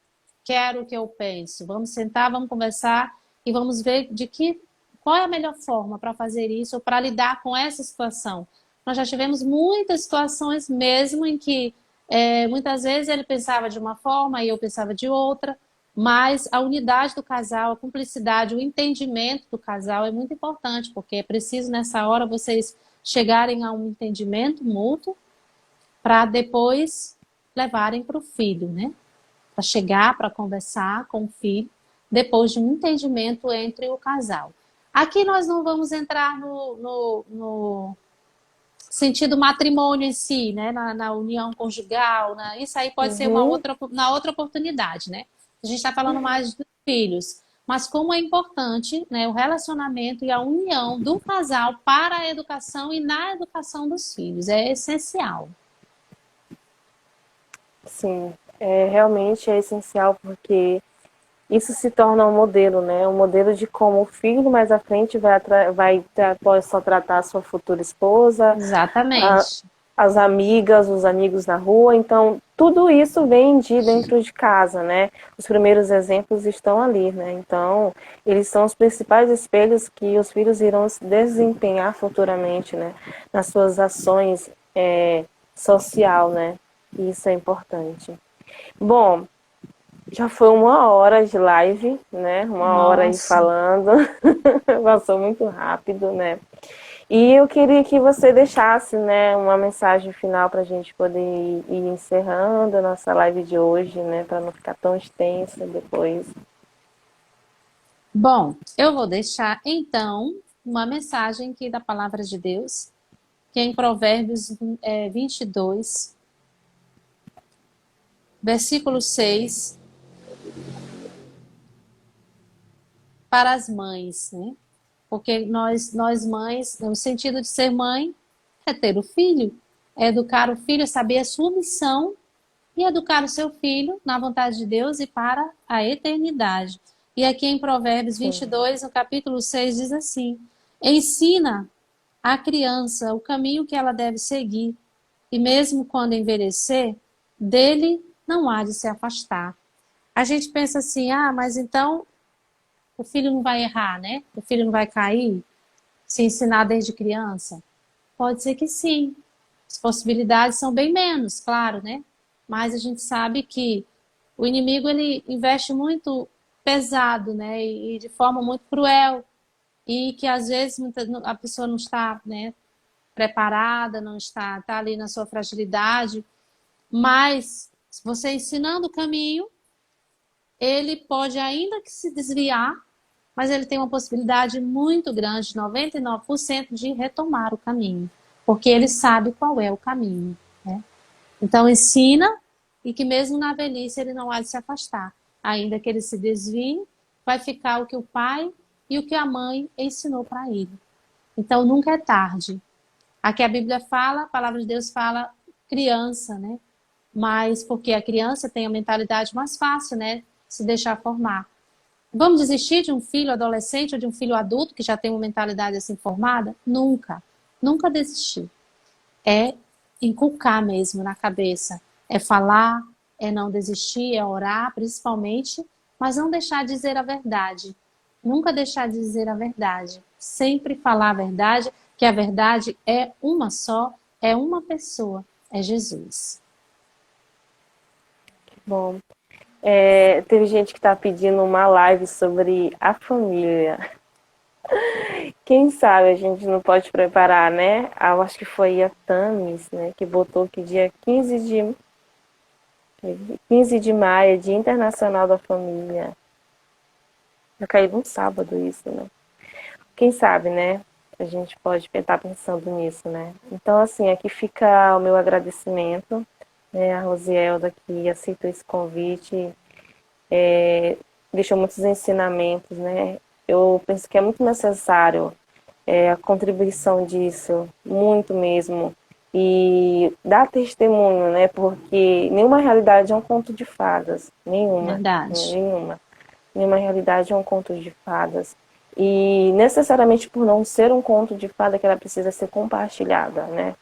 quero, o que eu penso. Vamos sentar, vamos conversar e vamos ver qual é a melhor forma para fazer isso ou para lidar com essa situação. Nós já tivemos muitas situações mesmo em que muitas vezes ele pensava de uma forma e eu pensava de outra, mas a unidade do casal, a cumplicidade, o entendimento do casal é muito importante, porque é preciso nessa hora vocês chegarem a um entendimento mútuo para depois levarem para o filho, né? Para chegar, para conversar com o filho, depois de um entendimento entre o casal. Aqui nós não vamos entrar no sentido matrimônio em si, né? Na união conjugal, isso aí pode ser na outra oportunidade, né? A gente está falando mais dos filhos. Mas como é importante, né, o relacionamento e a união do casal para a educação e na educação dos filhos. É essencial. Sim, realmente é essencial porque isso se torna um modelo, né? Um modelo de como o filho mais à frente pode só tratar a sua futura esposa, Exatamente. As amigas, os amigos na rua. Então, tudo isso vem de dentro de casa, né? Os primeiros exemplos estão ali, né? Então, eles são os principais espelhos que os filhos irão se desempenhar futuramente, né? Nas suas ações social, né? Isso é importante. Bom, já foi 1 hora de live, né? 1 hora aí Nossa. falando. Passou muito rápido, né? E eu queria que você deixasse, né, uma mensagem final para a gente poder ir encerrando a nossa live de hoje, né? Para não ficar tão extensa depois. Bom, eu vou deixar então uma mensagem aqui da palavra de Deus, que é em Provérbios 22, versículo 6, para as mães, né? Porque nós mães, no sentido de ser mãe, é ter o filho, é educar o filho, é saber a sua missão e educar o seu filho na vontade de Deus e para a eternidade. E aqui em Provérbios Sim. 22, no capítulo 6, diz assim: ensina a criança o caminho que ela deve seguir, e mesmo quando envelhecer, dele não há de se afastar. A gente pensa assim, mas então o filho não vai errar, né? O filho não vai cair se ensinar desde criança? Pode ser que sim. As possibilidades são bem menos, claro, né? Mas a gente sabe que o inimigo ele investe muito pesado, né? E de forma muito cruel. E que às vezes a pessoa não está, né, preparada, não está ali na sua fragilidade. Mas se você ensinando o caminho, ele pode ainda que se desviar, mas ele tem uma possibilidade muito grande, 99%, de retomar o caminho, porque ele sabe qual é o caminho, né? Então ensina, e que mesmo na velhice ele não há de se afastar, ainda que ele se desvie, vai ficar o que o pai e o que a mãe ensinou para ele. Então nunca é tarde. Aqui a Bíblia fala, a palavra de Deus fala criança, né? Mas porque a criança tem a mentalidade mais fácil, né? Se deixar formar. Vamos desistir de um filho adolescente ou de um filho adulto que já tem uma mentalidade assim formada? Nunca. Nunca desistir. É inculcar mesmo na cabeça. É falar, é não desistir, é orar, principalmente, mas não deixar de dizer a verdade. Nunca deixar de dizer a verdade. Sempre falar a verdade, que a verdade é uma só, é uma pessoa, é Jesus. Bom, teve gente que está pedindo uma live sobre a família. Quem sabe a gente não pode preparar, né? Eu acho que foi a Tamis, né? Que botou que dia 15 de maio, Dia Internacional da Família. Já caiu num sábado isso, né? Quem sabe, né? A gente pode estar pensando nisso, né? Então, assim, aqui fica o meu agradecimento, né? A Rosielda que aceitou esse convite, deixou muitos ensinamentos, né? Eu penso que é muito necessário a contribuição disso, muito mesmo. E dar testemunho, né? Porque nenhuma realidade é um conto de fadas. Nenhuma. Né? Verdade. Nenhuma. Nenhuma realidade é um conto de fadas. E necessariamente por não ser um conto de fada que ela precisa ser compartilhada, né?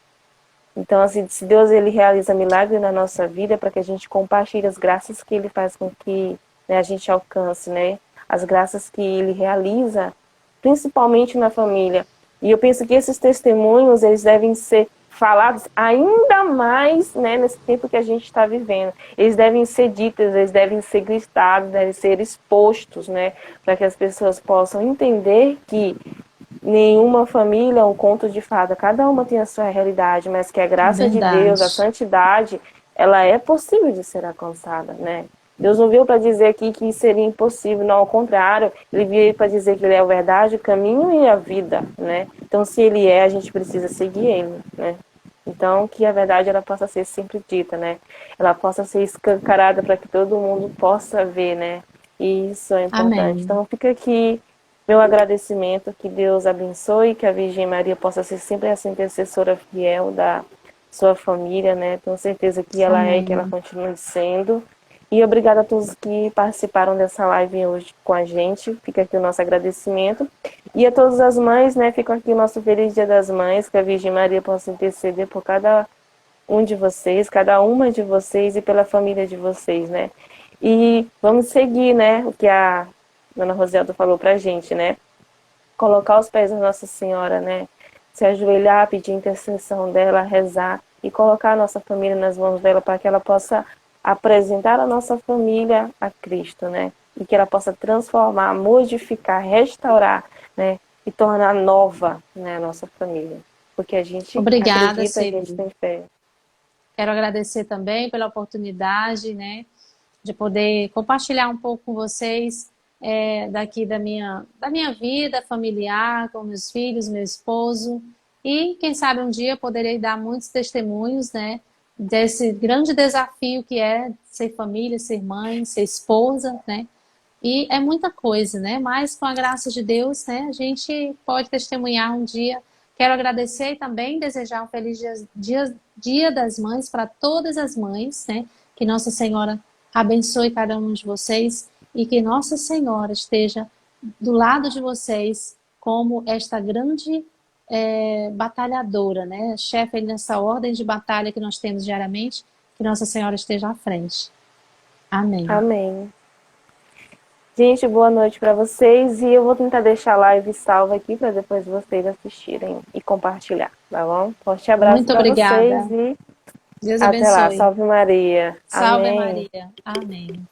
Então, assim, se Deus ele realiza milagre na nossa vida é para que a gente compartilhe as graças que ele faz com que, né, a gente alcance, né? As graças que ele realiza, principalmente na família. E eu penso que esses testemunhos, eles devem ser falados ainda mais, né, nesse tempo que a gente está vivendo. Eles devem ser ditos, eles devem ser gritados, devem ser expostos, né, para que as pessoas possam entender que nenhuma família é um conto de fada, cada uma tem a sua realidade, mas que a graça de Deus, a Verdade. santidade, ela é possível de ser alcançada, né? Deus não veio para dizer aqui que seria impossível, não, ao contrário, ele veio para dizer que ele é a verdade, o caminho e a vida, né? Então, se ele é, a gente precisa seguir ele, né? Então, que a verdade ela possa ser sempre dita, né? Ela possa ser escancarada para que todo mundo possa ver, né? E isso é importante. Amém. Então, fica aqui meu agradecimento, que Deus abençoe, que a Virgem Maria possa ser sempre essa intercessora fiel da sua família, né? Tenho certeza que ela é e que ela Amém. continue sendo. E obrigada a todos que participaram dessa live hoje com a gente. Fica aqui o nosso agradecimento. E a todas as mães, né? Fica aqui o nosso feliz Dia das Mães, que a Virgem Maria possa interceder por cada um de vocês, cada uma de vocês e pela família de vocês, né? E vamos seguir, né? O que a Dona Roselda falou pra gente, né? Colocar os pés da Nossa Senhora, né? Se ajoelhar, pedir intercessão dela, rezar, e colocar a nossa família nas mãos dela para que ela possa apresentar a nossa família a Cristo, né? E que ela possa transformar, modificar, restaurar, né? E tornar nova, né, a nossa família. Porque a gente Obrigada, acredita, a gente Celi. tem fé. Quero agradecer também pela oportunidade, né, de poder compartilhar um pouco com vocês daqui da minha vida familiar, com meus filhos, meu esposo. E, quem sabe, um dia poderei dar muitos testemunhos, né, desse grande desafio que é ser família, ser mãe, ser esposa, né? E é muita coisa, né? Mas com a graça de Deus, né, a gente pode testemunhar um dia. Quero agradecer e também desejar um feliz dia das Mães para todas as mães, né? Que Nossa Senhora abençoe cada um de vocês e que Nossa Senhora esteja do lado de vocês como esta grande batalhadora, né? Chefe nessa ordem de batalha que nós temos diariamente, que Nossa Senhora esteja à frente. Amém. Amém. Gente, boa noite para vocês. E eu vou tentar deixar a live salva aqui para depois vocês assistirem e compartilhar, tá bom? Forte abraço Muito para vocês obrigada. e Deus até lá. abençoe. Salve Maria. Salve Amém. Maria. Amém.